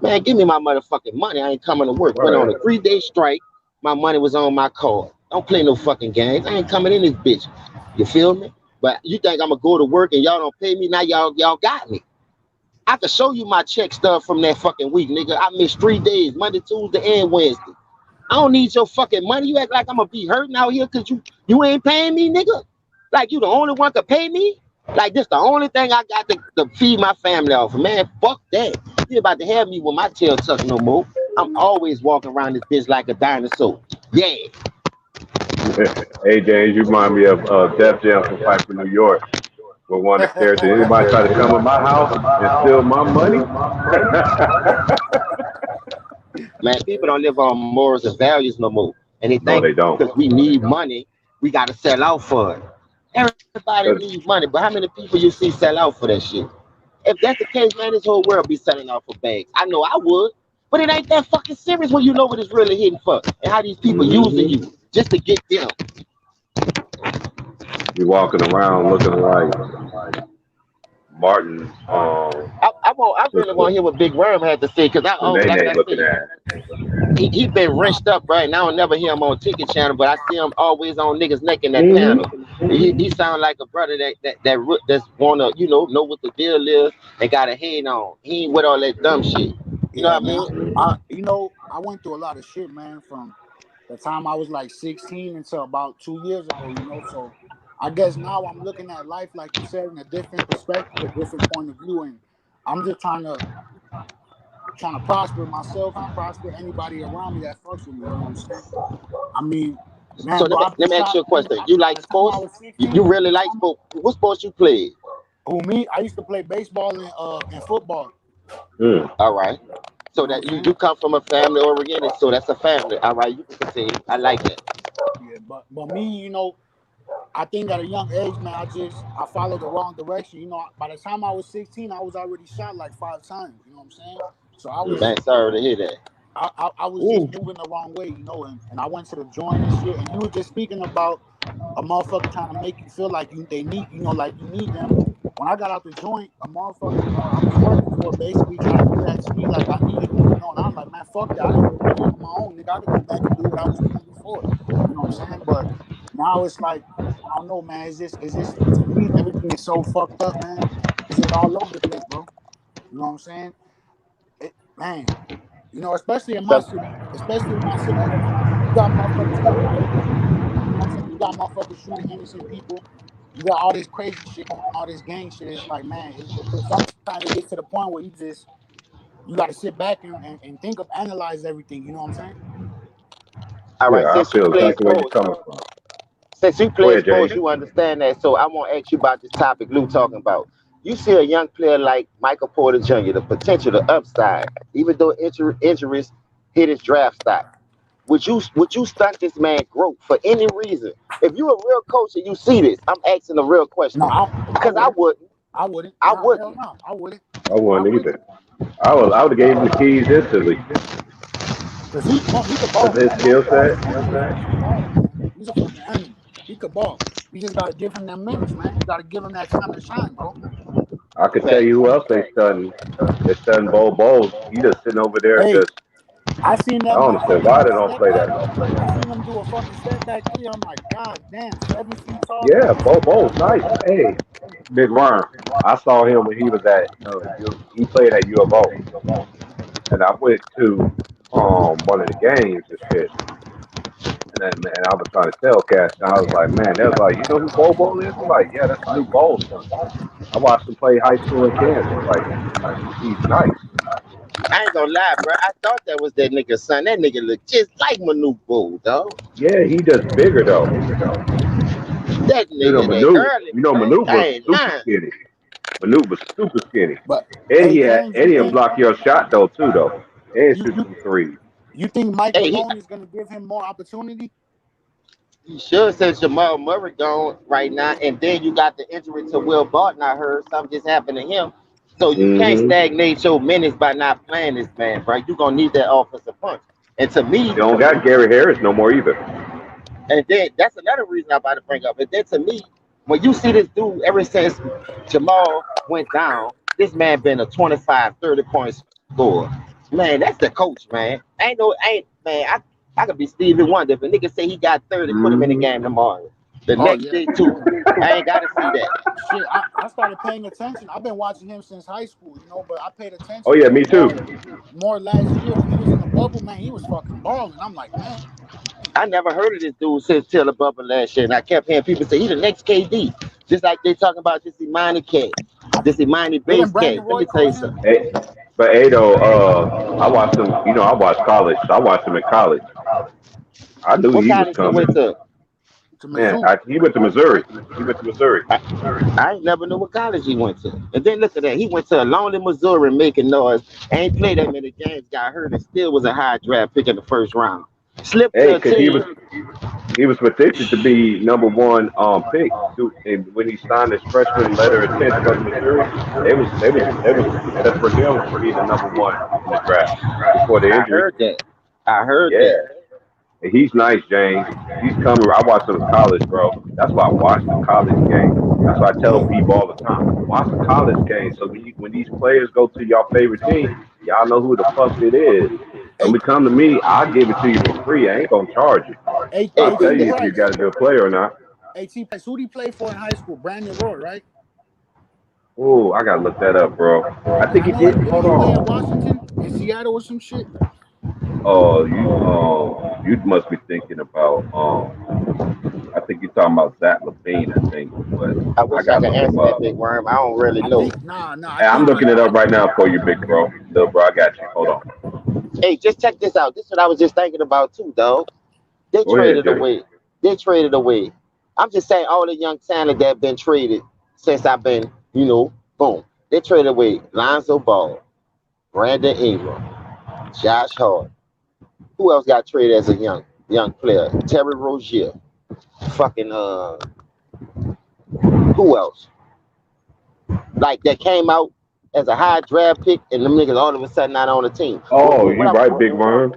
Speaker 4: Man, give me my motherfucking money. I ain't coming to work. Went on
Speaker 3: Right.
Speaker 4: a 3-day strike. My money was on my card. Don't play no fucking games. I ain't coming in this bitch. You feel me? But you think I'm gonna go to work and y'all don't pay me? Now y'all got me. I can show you my check stub from that fucking week, nigga. I missed 3 days, Monday, Tuesday, and Wednesday. I don't need your fucking money. You act like I'm gonna be hurting out here because you ain't paying me, nigga. Like you the only one to pay me. Like this the only thing I got to feed my family off. Man, fuck that. You about to have me with my tail tucked no more. I'm always walking around this bitch like a dinosaur. Yeah.
Speaker 3: Hey James, you remind me of Def Jam from Fight for New York. With one of the characters, anybody try to come in my house and steal my money?
Speaker 4: Man, people don't live on morals and values no more. And they
Speaker 3: No,
Speaker 4: think
Speaker 3: they don't.
Speaker 4: because we need money, we gotta sell out for it. Everybody needs
Speaker 3: 'Cause
Speaker 4: money, but how many people you see sell out for that shit? If that's the case, man, this whole world be selling out for bags. I know I would. But it ain't that fucking serious when you know what it's really hitting for and how these people using
Speaker 3: hmm
Speaker 4: you just to get them.
Speaker 3: be walking around looking like Martin
Speaker 4: I really want to hear what Big Worm had to say because
Speaker 3: and
Speaker 4: like
Speaker 3: they
Speaker 4: I
Speaker 3: looking
Speaker 4: say,
Speaker 3: at.
Speaker 4: he been wrenched up right now. I don't never hear him on Ticket Channel, but I see him always on niggas' neck in that
Speaker 3: Hmm.
Speaker 4: panel. He sound like a brother that's wanna know what the deal is and got a head on. He ain't with all that dumb shit. You know
Speaker 5: Yeah,
Speaker 4: what I
Speaker 5: man.
Speaker 4: mean?
Speaker 5: I went through a lot of shit, man, from the time I was like 16 until about 2 years ago. So I guess now I'm looking at life, like you said, in a different perspective, a different point of view, and I'm just trying to prosper myself and prosper anybody around me that fucks with me. You know what I'm saying? I mean,
Speaker 4: So
Speaker 5: man, bro, I've been
Speaker 4: let me ask
Speaker 5: shot.
Speaker 4: you a question. You
Speaker 5: By
Speaker 4: like
Speaker 5: the time I
Speaker 4: sports?
Speaker 5: was
Speaker 4: You
Speaker 5: 16,
Speaker 4: really
Speaker 5: the
Speaker 4: like
Speaker 5: time
Speaker 4: sports? What sports you played?
Speaker 5: who me, I used to play baseball and football.
Speaker 3: Mm.
Speaker 4: All right.
Speaker 5: You
Speaker 4: So
Speaker 5: know what
Speaker 4: that
Speaker 5: I'm
Speaker 4: you
Speaker 5: saying?
Speaker 4: come from a family oriented, so that's a family. All right, you can continue. I like that.
Speaker 5: Yeah, but me, I think at a young age, man, I followed the wrong direction. By the time I was 16, I was already shot like 5 times. You know what I'm saying? So
Speaker 4: Man, sorry to hear that.
Speaker 5: I was just
Speaker 3: Ooh.
Speaker 5: moving the wrong way, and I went to the joint and shit. And you were just speaking about a motherfucker trying to make you feel like they need, like you need them. When I got out the joint, a motherfucker I was working for basically tried to do that to me like I needed them, and I'm like, man, fuck that. I can make money on my own, nigga. I could go back and do what I was doing before. You know what I'm saying? But now it's like, I don't know, man. Is this to me, everything is so fucked up, man. It's just all over the place, bro. You know what I'm saying? Man, especially in my city, you got motherfuckers killing babies. You know what I'm saying? You got motherfuckers shooting innocent people. You got all this crazy shit going on, all this gang shit. It's like, man, sometimes it gets to the point where you got to sit back and think of analyze everything. You know what I'm saying?
Speaker 4: All right,
Speaker 3: Yeah, I feel exactly where you're coming from.
Speaker 4: since you
Speaker 3: Go
Speaker 4: play
Speaker 3: ahead,
Speaker 4: sports,
Speaker 3: James.
Speaker 4: you understand that. So I want to ask you about this topic Lou talking about. you see a young player like Michael Porter Jr., the potential, the upside, even though injuries hit his draft stock. Would you stunt this man growth for any reason? If you a real coach and you see this, I'm asking a real
Speaker 5: No,
Speaker 4: question.
Speaker 5: I
Speaker 4: Because I
Speaker 5: wouldn't.
Speaker 4: wouldn't.
Speaker 5: I wouldn't.
Speaker 4: I
Speaker 5: Nah, hell
Speaker 4: wouldn't.
Speaker 5: no. I wouldn't.
Speaker 3: I
Speaker 5: I
Speaker 3: wouldn't
Speaker 5: wouldn't.
Speaker 3: either. I would have gave him the keys instantly
Speaker 5: Cause he could
Speaker 3: because
Speaker 5: ball.
Speaker 3: his
Speaker 5: That
Speaker 3: skill
Speaker 5: Michael Porter
Speaker 3: set.
Speaker 5: Jr. is a fucking baller, man. He's a fucking animal. He could ball. You just gotta give him that minutes, man. You gotta give him that time to shine, bro.
Speaker 3: I could tell you
Speaker 4: Facts.
Speaker 3: who else they studying. They're studying Bo Bowles. He just sitting over there
Speaker 5: Hey,
Speaker 3: just.
Speaker 5: I seen
Speaker 3: I
Speaker 5: that
Speaker 3: don't understand
Speaker 5: motherfucker
Speaker 3: why
Speaker 5: do
Speaker 3: they
Speaker 5: a
Speaker 3: don't
Speaker 5: step
Speaker 3: play
Speaker 5: back.
Speaker 3: that.
Speaker 5: I seen him do a fucking step back three. I'm like, God damn, 7 feet tall,
Speaker 3: Yeah, Bo
Speaker 5: 3 feet
Speaker 3: Bowles,
Speaker 5: long.
Speaker 3: nice. Hey, Big Worm. I saw him when he was at. He played at U of O, and I went to one of the games and shit. And then, man, I was trying to tell Cash, and I was like, man, they was like, you know who Bo Bowl is? I'm like, yeah, that's the new Bowles son. I watched him play high school in Kansas. Like, he's nice.
Speaker 4: I ain't gonna lie, bro. I thought that was that nigga's son. That nigga look just like Manu Bull, dog.
Speaker 3: Yeah, he just bigger though.
Speaker 4: That nigga, that early, man.
Speaker 3: Manu
Speaker 4: I
Speaker 3: was
Speaker 4: ain't
Speaker 3: super
Speaker 4: lying.
Speaker 3: skinny. Manu was super skinny.
Speaker 5: But
Speaker 3: And
Speaker 5: hey,
Speaker 3: he had,
Speaker 5: James,
Speaker 3: and he didn't block your shot though too though. And
Speaker 5: you
Speaker 3: shoot
Speaker 5: you
Speaker 3: some threes.
Speaker 5: you think Mike
Speaker 4: Hey, he,
Speaker 5: Maloney is gonna give him more opportunity?
Speaker 4: he should say Jamal Murray gone right now, and then you got the injury to Will Barton. I heard something just happened to him. So you can't
Speaker 3: Mm-hmm.
Speaker 4: stagnate your minutes by not playing this man, bro. You gonna need that offensive punch. And to me,
Speaker 3: They don't got Gary Harris no more either.
Speaker 4: and then that's another reason I'm about to bring up. And then to me, when you see this dude, ever since Jamal went down, this man been a 25, 30 point scorer. Man, that's the coach, man. I could be Stevie Wonder. If a nigga say he got 30, put him in the
Speaker 3: Mm-hmm.
Speaker 4: game tomorrow. The
Speaker 5: Oh
Speaker 4: next
Speaker 5: yeah.
Speaker 4: day too. I ain't gotta see that.
Speaker 5: Shit, I started paying attention. I've been watching him since high school, but I paid
Speaker 3: Oh
Speaker 5: attention
Speaker 3: yeah,
Speaker 5: to
Speaker 3: me
Speaker 5: him
Speaker 3: too.
Speaker 5: more last year when he was in the bubble. Man, he was fucking balling. I'm like, man,
Speaker 4: I never heard of this dude since till the bubble last year, and I kept hearing people say he the next KD. Just like they talking about this Imani cat,
Speaker 5: I,
Speaker 4: this Imani
Speaker 5: didn't
Speaker 4: base
Speaker 5: Brandon
Speaker 4: cat. Let
Speaker 5: Roy
Speaker 4: me tell you
Speaker 5: coach him
Speaker 4: something.
Speaker 3: Hey, but Ado, I watched him. You know, I watched college. So I watched him in college. I knew
Speaker 4: What
Speaker 3: he was
Speaker 4: college he
Speaker 3: coming.
Speaker 4: went to?
Speaker 5: to
Speaker 3: Man,
Speaker 5: Mizzou?
Speaker 3: he went to Missouri. He went to Missouri.
Speaker 4: I, I ain't never knew what college he went to. And then look at that. He went to a lonely Missouri making noise. Ain't played that many games, got hurt, and still was a high draft pick in the first round. Slipped
Speaker 3: Hey,
Speaker 4: to a
Speaker 3: because
Speaker 4: team.
Speaker 3: he was predicted to be number one pick. And when he signed his freshman letter of intent to go to Missouri, they was set for him to be the number one in the draft before the
Speaker 4: I
Speaker 3: injury.
Speaker 4: heard that. I heard
Speaker 3: Yeah,
Speaker 4: that.
Speaker 3: and he's nice, James. He's coming. I watched him in college, bro. That's why I watch the college game. That's why I tell
Speaker 5: Hey,
Speaker 3: people all the time, watch the college game. So when these players go to your favorite team, y'all know who the fuck it is. And
Speaker 5: hey,
Speaker 3: we come to me, I'll give it to you for free. I ain't gonna charge you.
Speaker 4: Hey,
Speaker 3: I'll
Speaker 5: hey,
Speaker 3: tell
Speaker 4: but
Speaker 5: T
Speaker 3: you
Speaker 4: this,
Speaker 3: if you
Speaker 5: Price.
Speaker 3: got a good player or not.
Speaker 5: Hey, T Price. Who did he play for in high school? Brandon Roy, right?
Speaker 3: Oh, I gotta look that up, bro. I
Speaker 5: Cause
Speaker 3: think
Speaker 5: I
Speaker 3: he
Speaker 5: know he
Speaker 3: did.
Speaker 5: didn't
Speaker 3: Hold
Speaker 5: he play in
Speaker 3: on.
Speaker 5: Washington, in Seattle, or some shit.
Speaker 3: Oh, you must be thinking about I think you're talking about Zach Levine, I think, but
Speaker 4: I
Speaker 3: I
Speaker 4: wish I
Speaker 3: gotta
Speaker 4: could
Speaker 3: look him
Speaker 4: answer that,
Speaker 3: up.
Speaker 4: big worm. I don't really
Speaker 5: I
Speaker 4: know.
Speaker 5: think nah. I
Speaker 3: Hey, I'm
Speaker 5: think
Speaker 3: looking it up right now for you, big bro. Little bro, I got you. Hold on.
Speaker 4: Hey, just check this out. This is what I was just thinking about too, dog. They
Speaker 3: Go ahead,
Speaker 4: traded
Speaker 3: Jay.
Speaker 4: away. They traded away. I'm just saying all the young talent that been traded since I've been, boom. They traded away Lonzo Ball, Brandon Ingram, Josh Hart. Who else got traded as a young player? Terry Rozier. Fucking who else? Like that came out as a high draft pick, and them niggas all of a sudden not on the team.
Speaker 3: Oh, you right, big worm.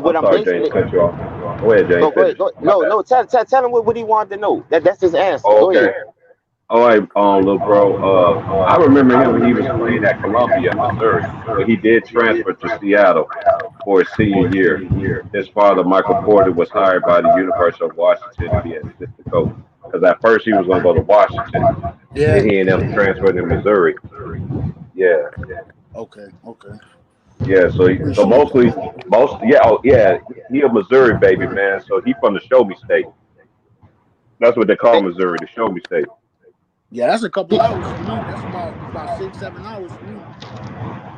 Speaker 3: I'm
Speaker 4: What I'm
Speaker 3: sorry, James,
Speaker 4: basically
Speaker 3: cut you off. Go ahead, James,
Speaker 4: go
Speaker 3: finish.
Speaker 4: ahead. Go,
Speaker 3: My
Speaker 4: no,
Speaker 3: bad.
Speaker 4: no. Tell him what he wanted to know. That's his answer.
Speaker 3: Oh,
Speaker 4: Go
Speaker 3: okay.
Speaker 4: ahead.
Speaker 3: All right, little bro. I remember him when he was playing at Columbia, Missouri, but he did transfer to Seattle for his senior year. His father, Michael Porter, was hired by the University of Washington to be an assistant coach. Because at first he was going to go to Washington,
Speaker 5: Yeah.
Speaker 3: then he ended up transferring to Missouri. Yeah,
Speaker 5: Okay.
Speaker 3: yeah. So
Speaker 5: Appreciate that.
Speaker 3: yeah, oh yeah. He a Missouri baby, man. So he from the Show Me State. That's what they call
Speaker 4: Hey,
Speaker 3: Missouri, the Show Me State.
Speaker 5: Yeah, that's a couple hours for me. That's about 6, 7 hours for me.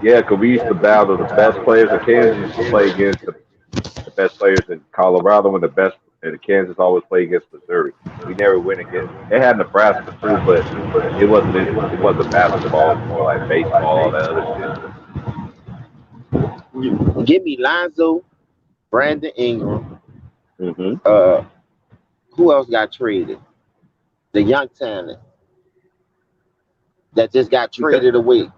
Speaker 3: Yeah, because we used to battle the best players in Kansas used to play against the best players in Colorado and the best and Kansas always played against Missouri. We never win against. They had Nebraska too, but it wasn't basketball. It was more like baseball, all that other shit.
Speaker 4: Give me Lonzo, Brandon Ingram.
Speaker 3: Mm-hmm.
Speaker 4: Who else got traded? The young talent that just got traded away.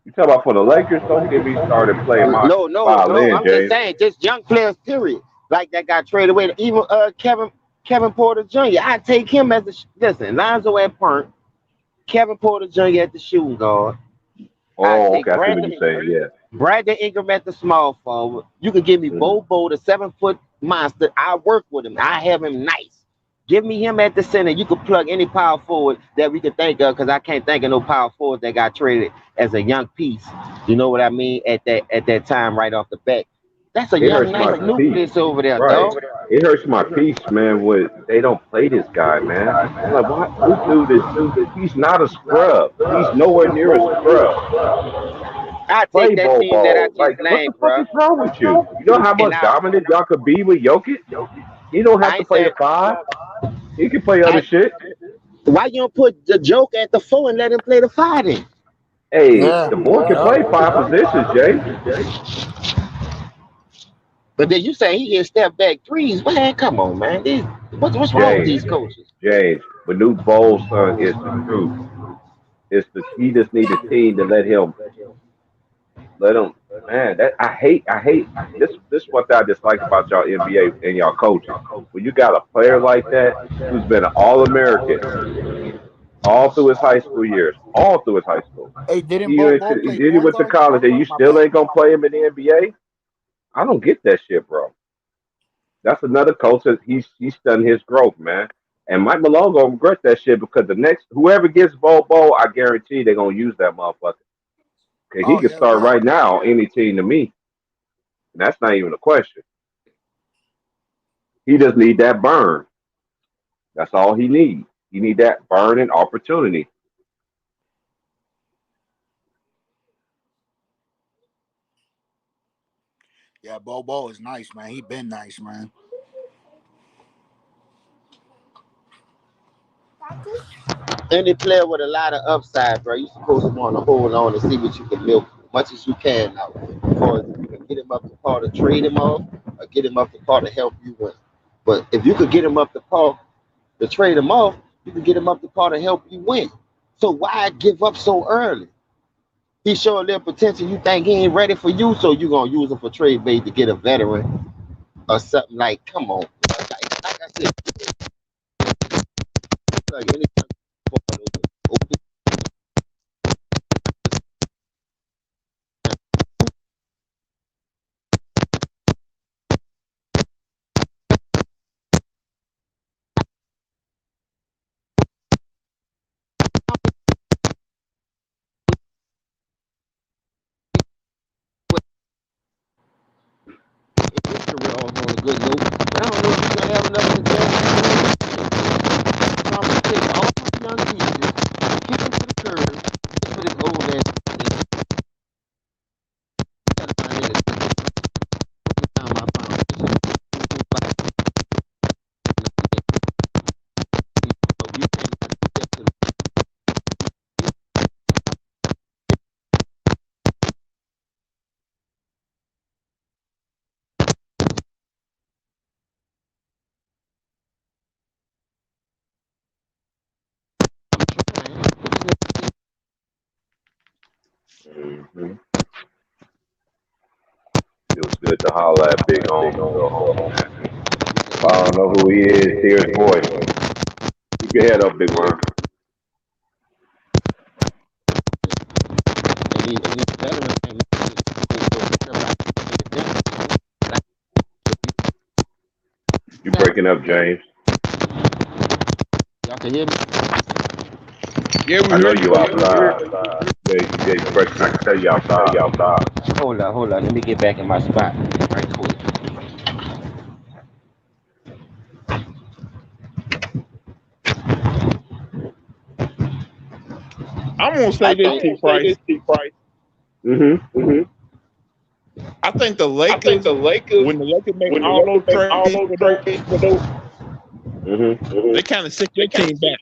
Speaker 3: You talk about for the Lakers? Don't get me started playing my
Speaker 4: No.
Speaker 3: violin,
Speaker 4: I'm just
Speaker 3: James.
Speaker 4: saying, just young players, period. Like that got traded away. Even Kevin Porter Jr. I take him as listen. Lonzo at point, Kevin Porter Jr. at the shooting guard. I
Speaker 3: Oh,
Speaker 4: take
Speaker 3: okay. I see what you're saying. Yeah.
Speaker 4: Brandon Ingram at the small forward. You could give me
Speaker 3: Mm-hmm.
Speaker 4: Bobo, the 7-foot monster. I work with him. I have him nice. Give me him at the center. You could plug any power forward that we could think of, because I can't think of no power forward that got traded as a young piece. You know what I mean? At that time, right off the bat. That's a
Speaker 3: It
Speaker 4: young,
Speaker 3: hurts my
Speaker 4: nice
Speaker 3: peace.
Speaker 4: nucleus over there,
Speaker 3: Right.
Speaker 4: dog.
Speaker 3: It hurts my peace, man, when they don't play this guy, man. I'm like, what? This dude is, he's not a scrub. He's nowhere near a scrub.
Speaker 4: I take
Speaker 3: Play
Speaker 4: that
Speaker 3: ball
Speaker 4: team that I
Speaker 3: ball.
Speaker 4: just
Speaker 3: Like, what the
Speaker 4: named,
Speaker 3: fuck
Speaker 4: bro.
Speaker 3: is wrong with you? You know how
Speaker 4: And
Speaker 3: much dominant y'all could be with Jokic? He don't have
Speaker 4: I
Speaker 3: to
Speaker 4: ain't
Speaker 3: play
Speaker 4: saying
Speaker 3: the five. He can play other
Speaker 4: I,
Speaker 3: shit.
Speaker 4: why you don't put the joke at the 4 and let him play the 5 then?
Speaker 3: Hey,
Speaker 5: Yeah.
Speaker 3: the boy can play five positions, Jay.
Speaker 4: But then you say he hit step back threes. Man, come on, man. What's wrong with
Speaker 3: James,
Speaker 4: these coaches?
Speaker 3: James, Manute Bowles' son is the truth. He just need a team to let him. Man, that I hate this. What I dislike about y'all NBA and y'all coaches. When you got a player like that who's been an All American all through his high school years, all through his high school.
Speaker 5: Hey, didn't
Speaker 3: He
Speaker 5: Bo
Speaker 3: went
Speaker 5: Bo
Speaker 3: to
Speaker 5: play
Speaker 3: then he
Speaker 5: point
Speaker 3: went to
Speaker 5: guard?
Speaker 3: college, and you
Speaker 5: My
Speaker 3: still
Speaker 5: bad.
Speaker 3: ain't gonna play him in the NBA. I don't get that shit, bro. That's another coach that he's done his growth, man. And Mike Malone gonna regret that shit because the next whoever gets Bobo, I guarantee they're gonna use that motherfucker. Cause he
Speaker 5: Oh
Speaker 3: can
Speaker 5: yeah,
Speaker 3: start
Speaker 5: yeah.
Speaker 3: right now any team to me. And that's not even a question. He just need that burn. That's all he needs. He need that burn and opportunity.
Speaker 5: Yeah, Bo is nice, man. He been nice, man.
Speaker 4: Any player with a lot of upside, bro, you supposed to want to hold on and see what you can milk as much as you can out. Because if you can get him up to par to trade him off, or get him up to par to help you win. But if you could get him up to par to trade him off, you can get him up to par to help you win. So why give up so early? He showed a little potential. You think he ain't ready for you, so you gonna use him for trade bait to get a veteran or something like. Come on, like I said, like any his career off on a good note. I don't know if you can have another successful career. I'm gonna take all my young pieces, kick them to the curb, for this old ass. Gotta find niggas down my foundation. You can't get to the
Speaker 3: Hmm. It was good to holler at Big Home, little homie, man. If I don't know who he is, hear his voice. Keep your head up, Big Worm.
Speaker 4: and these veterans can't
Speaker 3: You breaking up, James.
Speaker 4: y'all can hear me.
Speaker 1: Yeah, we
Speaker 3: I know
Speaker 1: hear you,
Speaker 3: you
Speaker 1: bro.
Speaker 3: outside. Yeah, you breaking. I can tell you outside.
Speaker 4: Hold on. Let me get back in my spot right quick.
Speaker 1: I'm gonna say
Speaker 3: I
Speaker 1: this,
Speaker 3: think.
Speaker 1: T. Price.
Speaker 3: Mm-hmm.
Speaker 1: I think the Lakers, when the Lakers make all those trades for those, they kind of set their team back.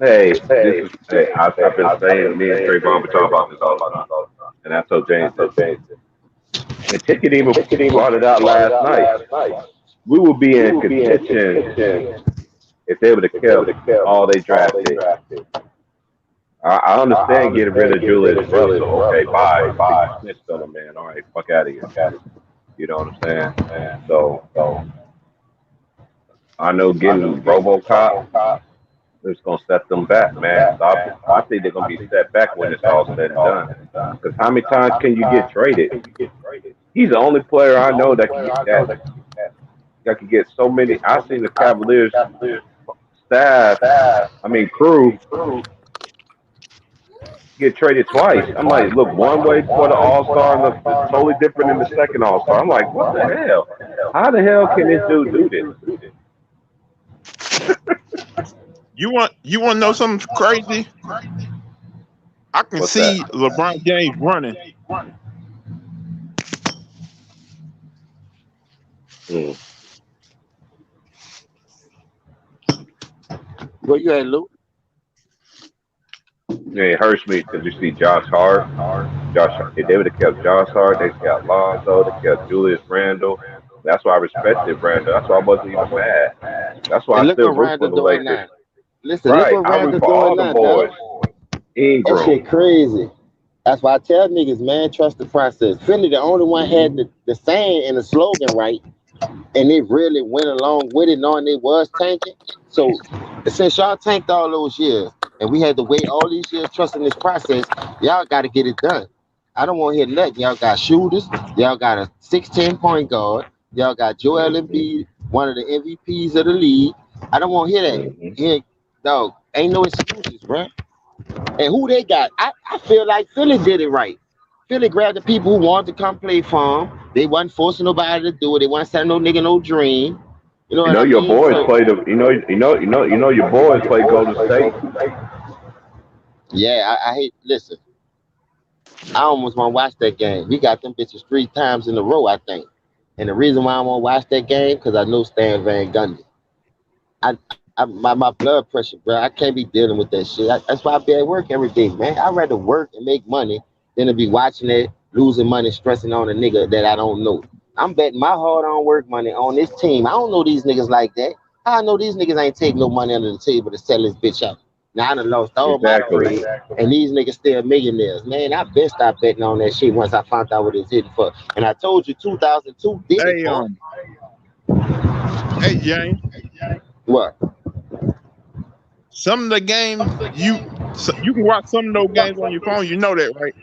Speaker 3: Hey, this is. Hey, I've been saying. Me and Trayvon been talking about this all the time, and I told James this. And Ticket even brought it out last night. We will be in contention if they would have kept all they draft picks. I understand getting rid of Julius Russell. Okay, bye. You snitched on him, man. All right, fuck out of here. You know what I'm saying? So I know getting RoboCop is gonna set them back, man. So I think they're gonna be set back when it's all said and done. Because how many times can you get traded? He's the only player I know that can get so many. I've seen the Cavaliers staff, crew, get traded twice. I'm like, look, one way for the All Star and it's totally different in the second All Star. I'm like, what the hell? How the hell can this dude do this?
Speaker 1: You want to know something crazy? I can
Speaker 3: What's
Speaker 1: see
Speaker 3: that?
Speaker 1: LeBron James running.
Speaker 4: Where you at, Luke?
Speaker 3: Yeah, it hurts me because you see Josh Hart. If they would have kept Josh Hart, they kept Lonzo, they kept Julius Randle. That's why I respected Randle. That's why I wasn't even mad. That's why
Speaker 4: And
Speaker 3: I
Speaker 4: look
Speaker 3: still
Speaker 4: what
Speaker 3: root for
Speaker 4: Randall
Speaker 3: the
Speaker 4: doing
Speaker 3: Lakers.
Speaker 4: now. Listen, look
Speaker 3: Right,
Speaker 4: what
Speaker 3: I root
Speaker 4: Randall
Speaker 3: for all
Speaker 4: doing
Speaker 3: the
Speaker 4: now,
Speaker 3: boys.
Speaker 4: dog. That
Speaker 3: Ingram.
Speaker 4: shit crazy. That's why I tell niggas, man, trust the process. Philly, the only one had the saying and the slogan right, and they really went along with it, knowing they was tanking. So since y'all tanked all those years, and we had to wait all these years trusting this process, y'all got to get it done. I don't want to hear nothing. Y'all got shooters. Y'all got a 6'10" point guard. Y'all got Joel Embiid, one of the MVPs of the league. I don't want to hear that. Yeah, dog, ain't no excuses, bro. And who they got? I feel like Philly did it right. Philly grabbed the people who wanted to come play for them. They wasn't forcing nobody to do it. They wasn't selling no nigga no dream. You know
Speaker 3: You
Speaker 4: what
Speaker 3: know
Speaker 4: I
Speaker 3: your
Speaker 4: mean?
Speaker 3: boys
Speaker 4: So
Speaker 3: play the. Your boys play Golden State.
Speaker 4: yeah, I hate. Listen, I almost want to watch that game. We got them bitches 3 times in a row, I think. And the reason why I want to watch that game because I know Stan Van Gundy. My blood pressure, bro. I can't be dealing with that shit. That's why I be at work every day, man. I'd rather work and make money than to be watching it, losing money, stressing on a nigga that I don't know. I'm betting my hard on work money on this team. I don't know these niggas like that. I know these niggas ain't take no money under the table to sell this bitch out. Now I done lost all my
Speaker 3: Exactly.
Speaker 4: trade, and these niggas still millionaires. Man, I best stop betting on that shit once I found out what it's hitting for. And I told you 2002 did it,
Speaker 1: Hey,
Speaker 4: boy.
Speaker 1: hey, James.
Speaker 4: What?
Speaker 1: Some of the games you can watch some of those games on your phone. You know that, right?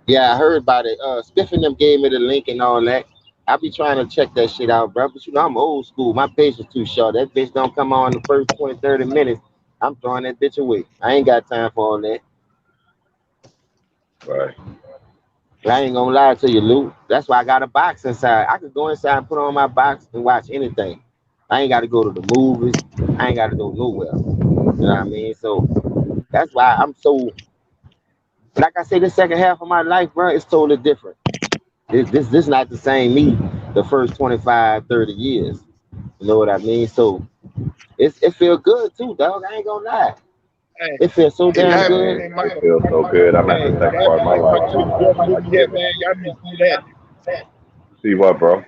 Speaker 4: Yeah, I heard about it. Spiffing them gave me the link and all that. I be trying to check that shit out, bro. But you know, I'm old school. My patience too short. That bitch don't come on the first 20, 30 minutes. I'm throwing that bitch away. I ain't got time for all that.
Speaker 3: Right.
Speaker 4: I ain't gonna lie to you, Lou. That's why I got a box inside. I could go inside and put on my box and watch anything. I ain't got to go to the movies. I ain't got to go nowhere. You know what I mean? So that's why I'm so, like I say, the second half of my life, bro, it's totally different. This not the same me the first 25, 30 years. You know what I mean? So it feel good too, dog. I ain't gonna lie.
Speaker 1: Hey,
Speaker 4: It feels so
Speaker 1: it
Speaker 3: Yeah,
Speaker 4: damn
Speaker 1: happened.
Speaker 4: good.
Speaker 3: man.
Speaker 1: Man,
Speaker 3: It feels so good. I'm at the
Speaker 1: hey, it
Speaker 3: second part of
Speaker 1: happened
Speaker 3: my
Speaker 1: like
Speaker 3: life
Speaker 1: Michael B.
Speaker 3: too, man.
Speaker 1: Jordan
Speaker 3: I
Speaker 1: movie
Speaker 3: get
Speaker 1: yet,
Speaker 3: it.
Speaker 1: man. Y'all need to see that.
Speaker 3: See what, bro?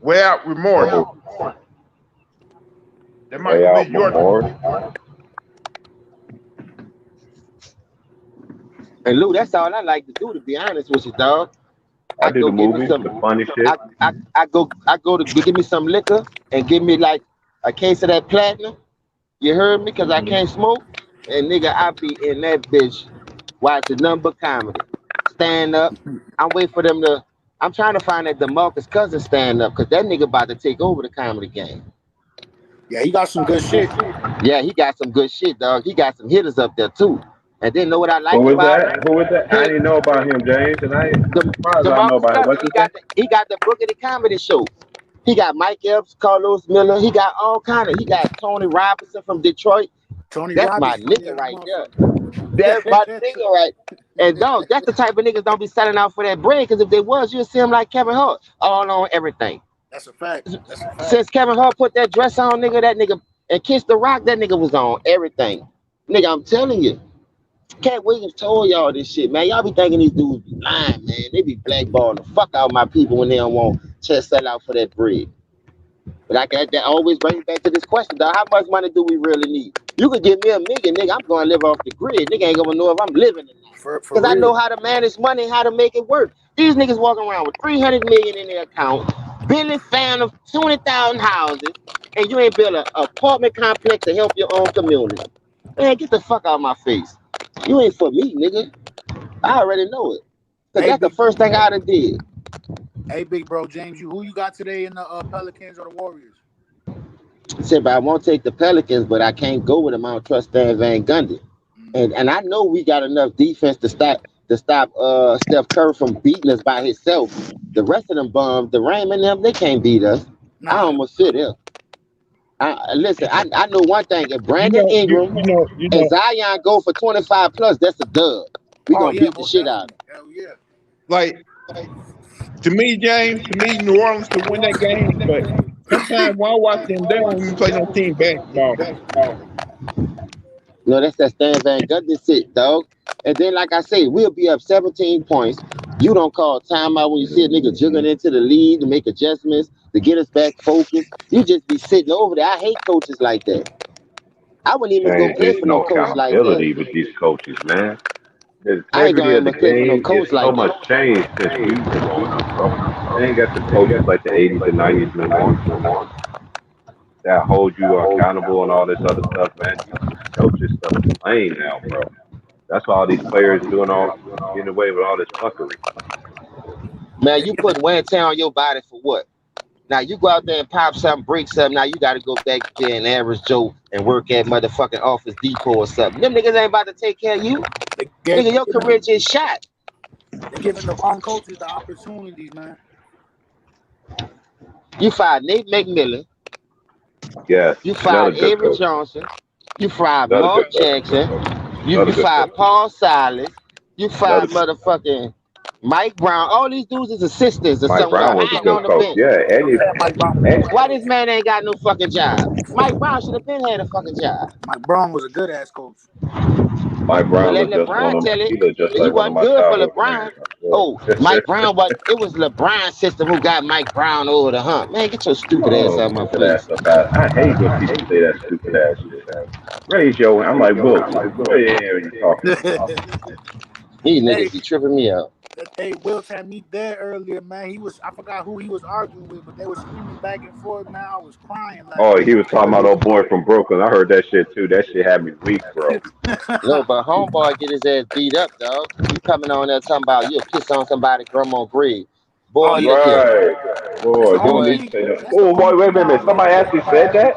Speaker 1: Without remorse.
Speaker 3: Oh,
Speaker 1: That
Speaker 3: way
Speaker 1: Michael B.
Speaker 3: out
Speaker 1: Jordan.
Speaker 3: Memorial.
Speaker 4: And Lou, that's all I like to do, to be honest with you, dog.
Speaker 3: I
Speaker 4: I
Speaker 3: do
Speaker 4: go
Speaker 3: the
Speaker 4: give me
Speaker 3: movies,
Speaker 4: some.
Speaker 3: the funny shit.
Speaker 4: I go to give me some liquor and give me like a case of that platinum. You heard me? Cause I
Speaker 3: Hmm.
Speaker 4: can't smoke. And nigga, I be in that bitch watching number comedy. Stand up. I'm waiting for them to. I'm trying to find that DeMarcus Cousins stand up because that nigga about to take over the comedy game.
Speaker 5: Yeah, he got some good shit.
Speaker 4: Yeah, he got some good shit, dog. He got some hitters up there too. And then know what I like
Speaker 3: Who is
Speaker 4: about him?
Speaker 3: that? Who is that? I
Speaker 4: Him,
Speaker 3: didn't know about him, James, and I'm surprised I know
Speaker 4: DeMarcus
Speaker 3: about him.
Speaker 4: Cousins.
Speaker 3: What's his name?
Speaker 4: He got the Book of the Comedy Show. He got Mike Epps, Carlos Miller. He got all kind of. He got Tony Robinson from Detroit.
Speaker 5: Tony
Speaker 4: That's my
Speaker 5: Robbins funny
Speaker 4: nigga
Speaker 5: as a
Speaker 4: right there.
Speaker 5: motherfucker.
Speaker 4: That's my nigga right. And dog, that's the type of niggas don't be selling out for that bread. Because if they was, you'd see him like Kevin Hart, all on everything.
Speaker 5: That's a fact. That's a fact.
Speaker 4: Since Kevin Hart put that dress on, nigga, that nigga and Kiss the Rock, that nigga was on everything. Nigga, I'm telling you. Cat Williams told y'all this shit, man. Y'all be thinking these dudes be lying, man. They be blackballing the fuck out of my people when they don't want to sell out for that bread. But that always brings back to this question, dog. How much money do we really need? You could give me $1 million, nigga. I'm going to live off the grid. Nigga ain't going to know if I'm living or not.
Speaker 5: For
Speaker 4: Because I know
Speaker 5: real.
Speaker 4: how to manage money and how to make it work. These niggas walking around with 300 million in their account, Billy fan of 20,000 houses, and you ain't built an apartment complex to help your own community. Man, get the fuck out of my face. You ain't for me, nigga. I already know it. Because
Speaker 5: Hey,
Speaker 4: that's the
Speaker 5: big,
Speaker 4: first thing I done did.
Speaker 5: hey, big bro, James, who you got today in the Pelicans or the Warriors?
Speaker 4: Said, but I won't take the Pelicans, but I can't go with them. I don't trust Stan Van Gundy.
Speaker 5: Mm-hmm.
Speaker 4: And I know we got enough defense to stop Steph Curry from beating us by himself. The rest of them bums, the Raymond them, they can't beat us. I
Speaker 5: Nah,
Speaker 4: almost feel there. Listen, I know one thing. If
Speaker 1: You
Speaker 4: Brandon
Speaker 1: know,
Speaker 4: Ingram
Speaker 1: you
Speaker 4: and
Speaker 1: know.
Speaker 4: Zion go for 25 plus, that's a dub. We
Speaker 5: oh
Speaker 4: gonna
Speaker 5: yeah,
Speaker 4: beat the
Speaker 5: most
Speaker 4: shit out of
Speaker 5: definitely. Hell yeah.
Speaker 1: Like to me, James, to me, New Orleans could win that game, but sometimes when I watch them, they don't even play no team basketball.
Speaker 4: them. That's that Stan Van Gundy shit, dog. And then, like I say, we'll be up 17 points. You don't call timeout when you see a nigga juggling into the lead to make adjustments to get us back focused. You just be sitting over there. I hate coaches like that. I wouldn't even go
Speaker 3: James,
Speaker 4: play
Speaker 3: there's
Speaker 4: for no
Speaker 3: no
Speaker 4: coach like that.
Speaker 3: accountability with these coaches, man. The
Speaker 4: I ain't
Speaker 3: integrity
Speaker 4: gonna
Speaker 3: of the
Speaker 4: even play for no
Speaker 3: game is
Speaker 4: coach
Speaker 3: so
Speaker 4: like
Speaker 3: much
Speaker 4: that.
Speaker 3: changed since we were growing up, bro. They ain't got the coaches like the 80s and 90s no more that hold you accountable and all this other stuff, man. These coaches stuff is lame now, bro. That's why all these players doing all getting away with all this fuckery.
Speaker 4: Man, you putting wear and tear on your body for what? Now you go out there and pop something, break something. Now you got to go back there and average Joe and work at motherfucking Office Depot or something. Them niggas ain't about to take care of you. Nigga, your career just shot.
Speaker 5: They're giving the wrong coaches the opportunities, man.
Speaker 4: You fired Nate McMillan.
Speaker 3: Yes,
Speaker 4: You
Speaker 3: another
Speaker 4: fired
Speaker 3: good
Speaker 4: Avery
Speaker 3: coach.
Speaker 4: Johnson. You fired
Speaker 3: Another good
Speaker 4: Mark
Speaker 3: coach.
Speaker 4: Jackson. You
Speaker 3: Another
Speaker 4: you
Speaker 3: good
Speaker 4: fired
Speaker 3: coach.
Speaker 4: Paul Silas. You
Speaker 3: Another
Speaker 4: fired motherfucking Mike Brown. All these dudes is assistants or
Speaker 3: Mike
Speaker 4: something
Speaker 3: Brown was a
Speaker 4: hiding
Speaker 3: good
Speaker 4: on the
Speaker 3: coach.
Speaker 4: bench.
Speaker 3: Yeah,
Speaker 5: Yeah, Mike Brown was a
Speaker 3: and
Speaker 5: good
Speaker 4: Why
Speaker 5: coach.
Speaker 4: this man ain't got no fucking job? Mike Brown should have been had a fucking job.
Speaker 5: Mike Brown was a good ass coach.
Speaker 3: Mike
Speaker 4: But
Speaker 3: Brown
Speaker 4: let
Speaker 3: looked just one
Speaker 4: LeBron
Speaker 3: of
Speaker 4: tell it.
Speaker 3: he looked just
Speaker 4: He
Speaker 3: like one of
Speaker 4: wasn't
Speaker 3: my
Speaker 4: good for
Speaker 3: childhood friends.
Speaker 4: LeBron.
Speaker 3: I
Speaker 4: Oh,
Speaker 3: swear.
Speaker 4: Mike Brown was. It was LeBron's system who got Mike Brown over the hump. Man, get your stupid ass
Speaker 3: Oh,
Speaker 4: out of my
Speaker 3: stupid ass
Speaker 4: face.
Speaker 3: up out. I hate when people say that stupid ass shit. Raise your. I'm like, whoa, what the hell are you talking about?
Speaker 4: These
Speaker 5: hey,
Speaker 4: niggas be tripping me out.
Speaker 5: hey, Wilt had me there earlier, man. I forgot who he was arguing with, but they were screaming back and forth, man. I was crying
Speaker 3: Oh,
Speaker 5: laughing.
Speaker 3: he was talking about old boy from Brooklyn. I heard that shit too. That shit had me weak, bro.
Speaker 4: No, but homeboy get his ass beat up, dog. You coming on there talking about you'll piss on somebody grandma grave.
Speaker 5: Oh
Speaker 4: Boy,
Speaker 5: yeah,
Speaker 4: look here.
Speaker 3: Right.
Speaker 5: that's the
Speaker 3: Boy,
Speaker 5: only
Speaker 3: didn't need
Speaker 4: Boy,
Speaker 3: to
Speaker 5: thing.
Speaker 3: say that.
Speaker 5: That's the
Speaker 3: Oh,
Speaker 5: only
Speaker 3: boy, wait a
Speaker 5: thing I
Speaker 3: minute.
Speaker 5: don't like
Speaker 3: Somebody
Speaker 5: about
Speaker 3: actually
Speaker 5: him.
Speaker 3: said that?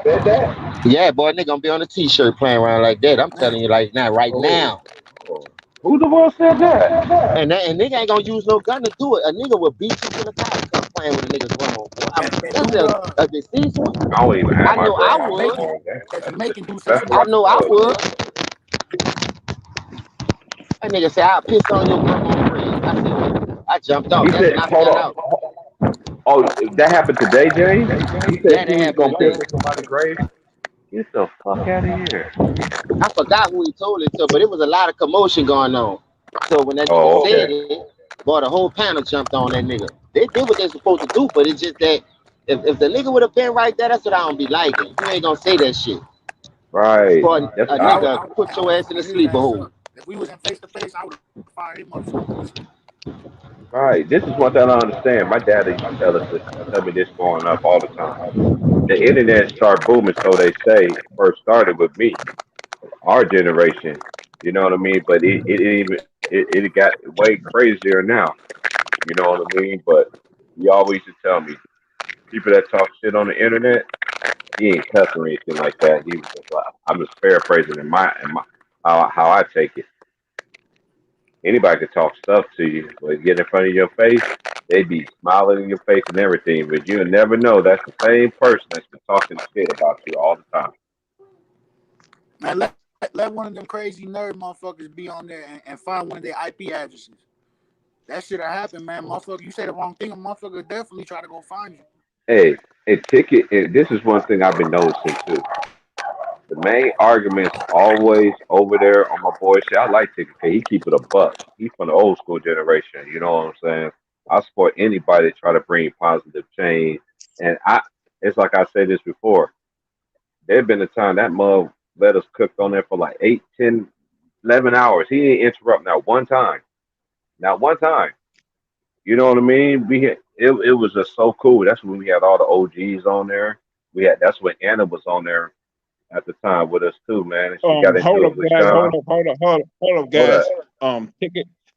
Speaker 4: yeah, boy, nigga gonna be on a t-shirt playing around like that. I'm
Speaker 5: Man,
Speaker 4: telling you like now, right
Speaker 3: Oh,
Speaker 4: now.
Speaker 3: oh. Who the one said that?
Speaker 4: And nigga ain't gonna use no gun to do it. A nigga will beat you till the cops come playing with a nigga's grandma.
Speaker 5: that
Speaker 4: That's
Speaker 5: dude,
Speaker 4: a deceased one.
Speaker 3: I don't even have
Speaker 4: I
Speaker 3: my
Speaker 4: know I
Speaker 5: that
Speaker 3: grandma
Speaker 4: would.
Speaker 5: Jamaican,
Speaker 3: anymore.
Speaker 5: that
Speaker 3: That's
Speaker 5: Jamaican dude said
Speaker 3: that's
Speaker 5: something.
Speaker 4: I
Speaker 3: rough
Speaker 4: know
Speaker 3: as
Speaker 4: I
Speaker 3: hell,
Speaker 4: would.
Speaker 3: man.
Speaker 4: That nigga said I'll piss on your grandma grave. I said I jumped off.
Speaker 3: He
Speaker 4: That's
Speaker 3: said,
Speaker 4: when I
Speaker 3: hold
Speaker 4: found
Speaker 3: on.
Speaker 4: out.
Speaker 3: Oh, that happened today, James? He said
Speaker 4: Yeah,
Speaker 3: he
Speaker 4: that
Speaker 3: was
Speaker 4: happened
Speaker 3: gonna piss
Speaker 4: today.
Speaker 3: on somebody's grave. Get the fuck out of here.
Speaker 4: I forgot who he told it to, but it was a lot of commotion going on. So when that nigga
Speaker 3: Oh,
Speaker 4: said
Speaker 3: okay.
Speaker 4: it, boy, the whole panel jumped on that nigga. They did what they supposed to do, but it's just that if the nigga would have been right there, that's what I don't be liking. You ain't gonna say that shit.
Speaker 3: Right.
Speaker 4: For
Speaker 3: That's
Speaker 4: a
Speaker 3: I,
Speaker 4: nigga put
Speaker 5: I
Speaker 4: your
Speaker 5: would
Speaker 4: ass in the
Speaker 5: fire his
Speaker 4: sleeper
Speaker 5: ass
Speaker 4: hole.
Speaker 5: up. If we was in face to face, I would have fired him motherfuckers.
Speaker 3: right. This is one thing I don't understand. My dad used to tell me this growing up all the time. The internet started booming, so they say. First started with me, our generation. You know what I mean? But it got way crazier now. You know what I mean? But he always used to tell me people that talk shit on the internet, he ain't cussing or anything like that. He was just like, I'm just paraphrasing in my how I take it. Anybody can talk stuff to you, but get in front of your face, they be smiling in your face and everything. But you'll never know that's the same person that's been talking shit about you all the time.
Speaker 5: Man, let one of them crazy nerd motherfuckers be on there and find one of their IP addresses. That shit'll happen, man. Motherfucker, you say the wrong thing, a motherfucker definitely try to go find you.
Speaker 3: Hey, a ticket. This is one thing I've been noticing too. The main arguments always over there on my boy shit. I like Ticket K. He keep it a buck. He from the old school generation. You know what I'm saying? I support anybody that try to bring positive change. And it's like I said this before. There's been a time that mug let us cook on there for like 8, 10, 11 hours. He didn't interrupt not one time. Not one time. You know what I mean? It was just so cool. That's when we had all the OGs on there. That's when Anna was on there at the time with us too, man. And she got
Speaker 6: Hold
Speaker 3: into
Speaker 6: up,
Speaker 3: it with
Speaker 6: guys.
Speaker 3: Sean.
Speaker 6: Hold up,
Speaker 3: Hold up.
Speaker 6: guys.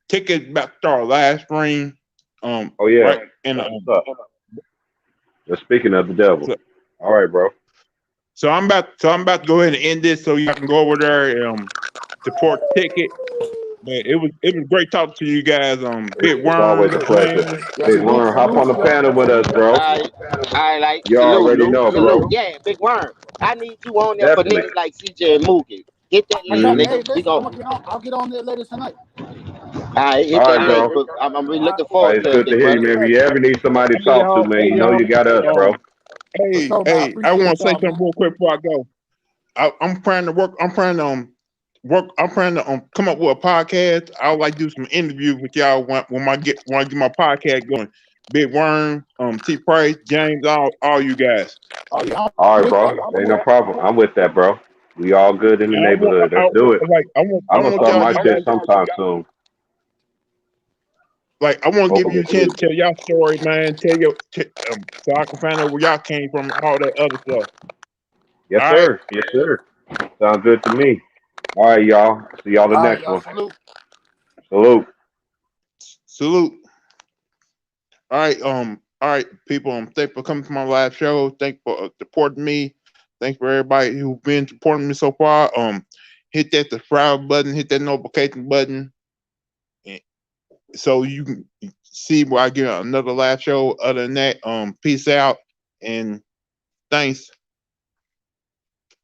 Speaker 6: Ticket about to start live stream.
Speaker 3: Oh yeah.
Speaker 6: Right. And
Speaker 3: What's up? Just speaking of the devil.
Speaker 6: so,
Speaker 3: All right, bro.
Speaker 6: so I'm about to go ahead and end this so y'all can go over there and support Ticket. But it was great talking to you guys. Big
Speaker 3: It's always a
Speaker 6: Worm,
Speaker 3: pleasure.
Speaker 6: James.
Speaker 5: Yo,
Speaker 3: Big
Speaker 5: salute,
Speaker 3: Worm, hop
Speaker 5: salute
Speaker 3: on
Speaker 5: to
Speaker 3: the
Speaker 5: y'all.
Speaker 3: panel with us, bro.
Speaker 4: I like
Speaker 3: You
Speaker 4: salute,
Speaker 3: already
Speaker 4: Luke,
Speaker 3: know,
Speaker 4: salute.
Speaker 3: bro.
Speaker 4: Yeah, Big Worm. I need you on there for
Speaker 3: Definitely.
Speaker 4: niggas like CJ and Mookie. Hit that
Speaker 5: I
Speaker 4: link,
Speaker 5: got.
Speaker 3: Hmm.
Speaker 5: Hey,
Speaker 4: nigga. We
Speaker 5: listen, I'm
Speaker 4: go.
Speaker 5: gonna get on. I'll get on there later tonight.
Speaker 3: All
Speaker 4: Hit that
Speaker 3: right,
Speaker 4: link.
Speaker 3: bro.
Speaker 4: But I'm really
Speaker 5: All right,
Speaker 4: looking
Speaker 3: All right,
Speaker 4: forward
Speaker 3: it's
Speaker 4: to it,
Speaker 3: good to
Speaker 4: big
Speaker 3: hear you,
Speaker 4: brother.
Speaker 3: man. If you ever need somebody to talk to, man, you know you got us, bro.
Speaker 5: for
Speaker 6: Hey,
Speaker 5: sure, man. I
Speaker 6: hey, I want
Speaker 5: appreciate
Speaker 6: to say
Speaker 5: y'all,
Speaker 6: something
Speaker 5: man.
Speaker 6: real quick before I go. I'm trying to work. I'm trying to work. I'm trying to come up with a podcast. I would like to do some interviews with y'all when I get my podcast going. Big Worm, T Price, James, all you guys.
Speaker 5: Oh yeah,
Speaker 3: All
Speaker 5: I'm
Speaker 3: right,
Speaker 5: with
Speaker 3: bro.
Speaker 5: that. I'm
Speaker 3: Ain't
Speaker 5: with
Speaker 3: no
Speaker 5: that.
Speaker 3: problem. I'm with that, bro. We all good in the
Speaker 6: And
Speaker 3: neighborhood. Let's do it.
Speaker 6: I
Speaker 3: I'm gonna
Speaker 6: want
Speaker 3: start
Speaker 6: y'all
Speaker 3: my
Speaker 6: you
Speaker 3: shit
Speaker 6: guys
Speaker 3: sometime soon.
Speaker 6: I want to give you
Speaker 3: Hopefully.
Speaker 6: a chance to tell y'all story, man. So I can find out where y'all came from and all that other stuff.
Speaker 3: Yes,
Speaker 6: All right,
Speaker 3: sir. Yes, sir. Sounds good to me. All right, y'all. See y'all the
Speaker 5: All right,
Speaker 3: next
Speaker 5: y'all.
Speaker 3: one.
Speaker 5: Salute.
Speaker 3: Salute.
Speaker 6: salute. All right, people. Thanks for coming to my live show. Thanks for supporting me. Thanks for everybody who's been supporting me so far. Hit that subscribe button, hit that notification button, eh, so you can see where I get another live show. Other than that, peace out and thanks.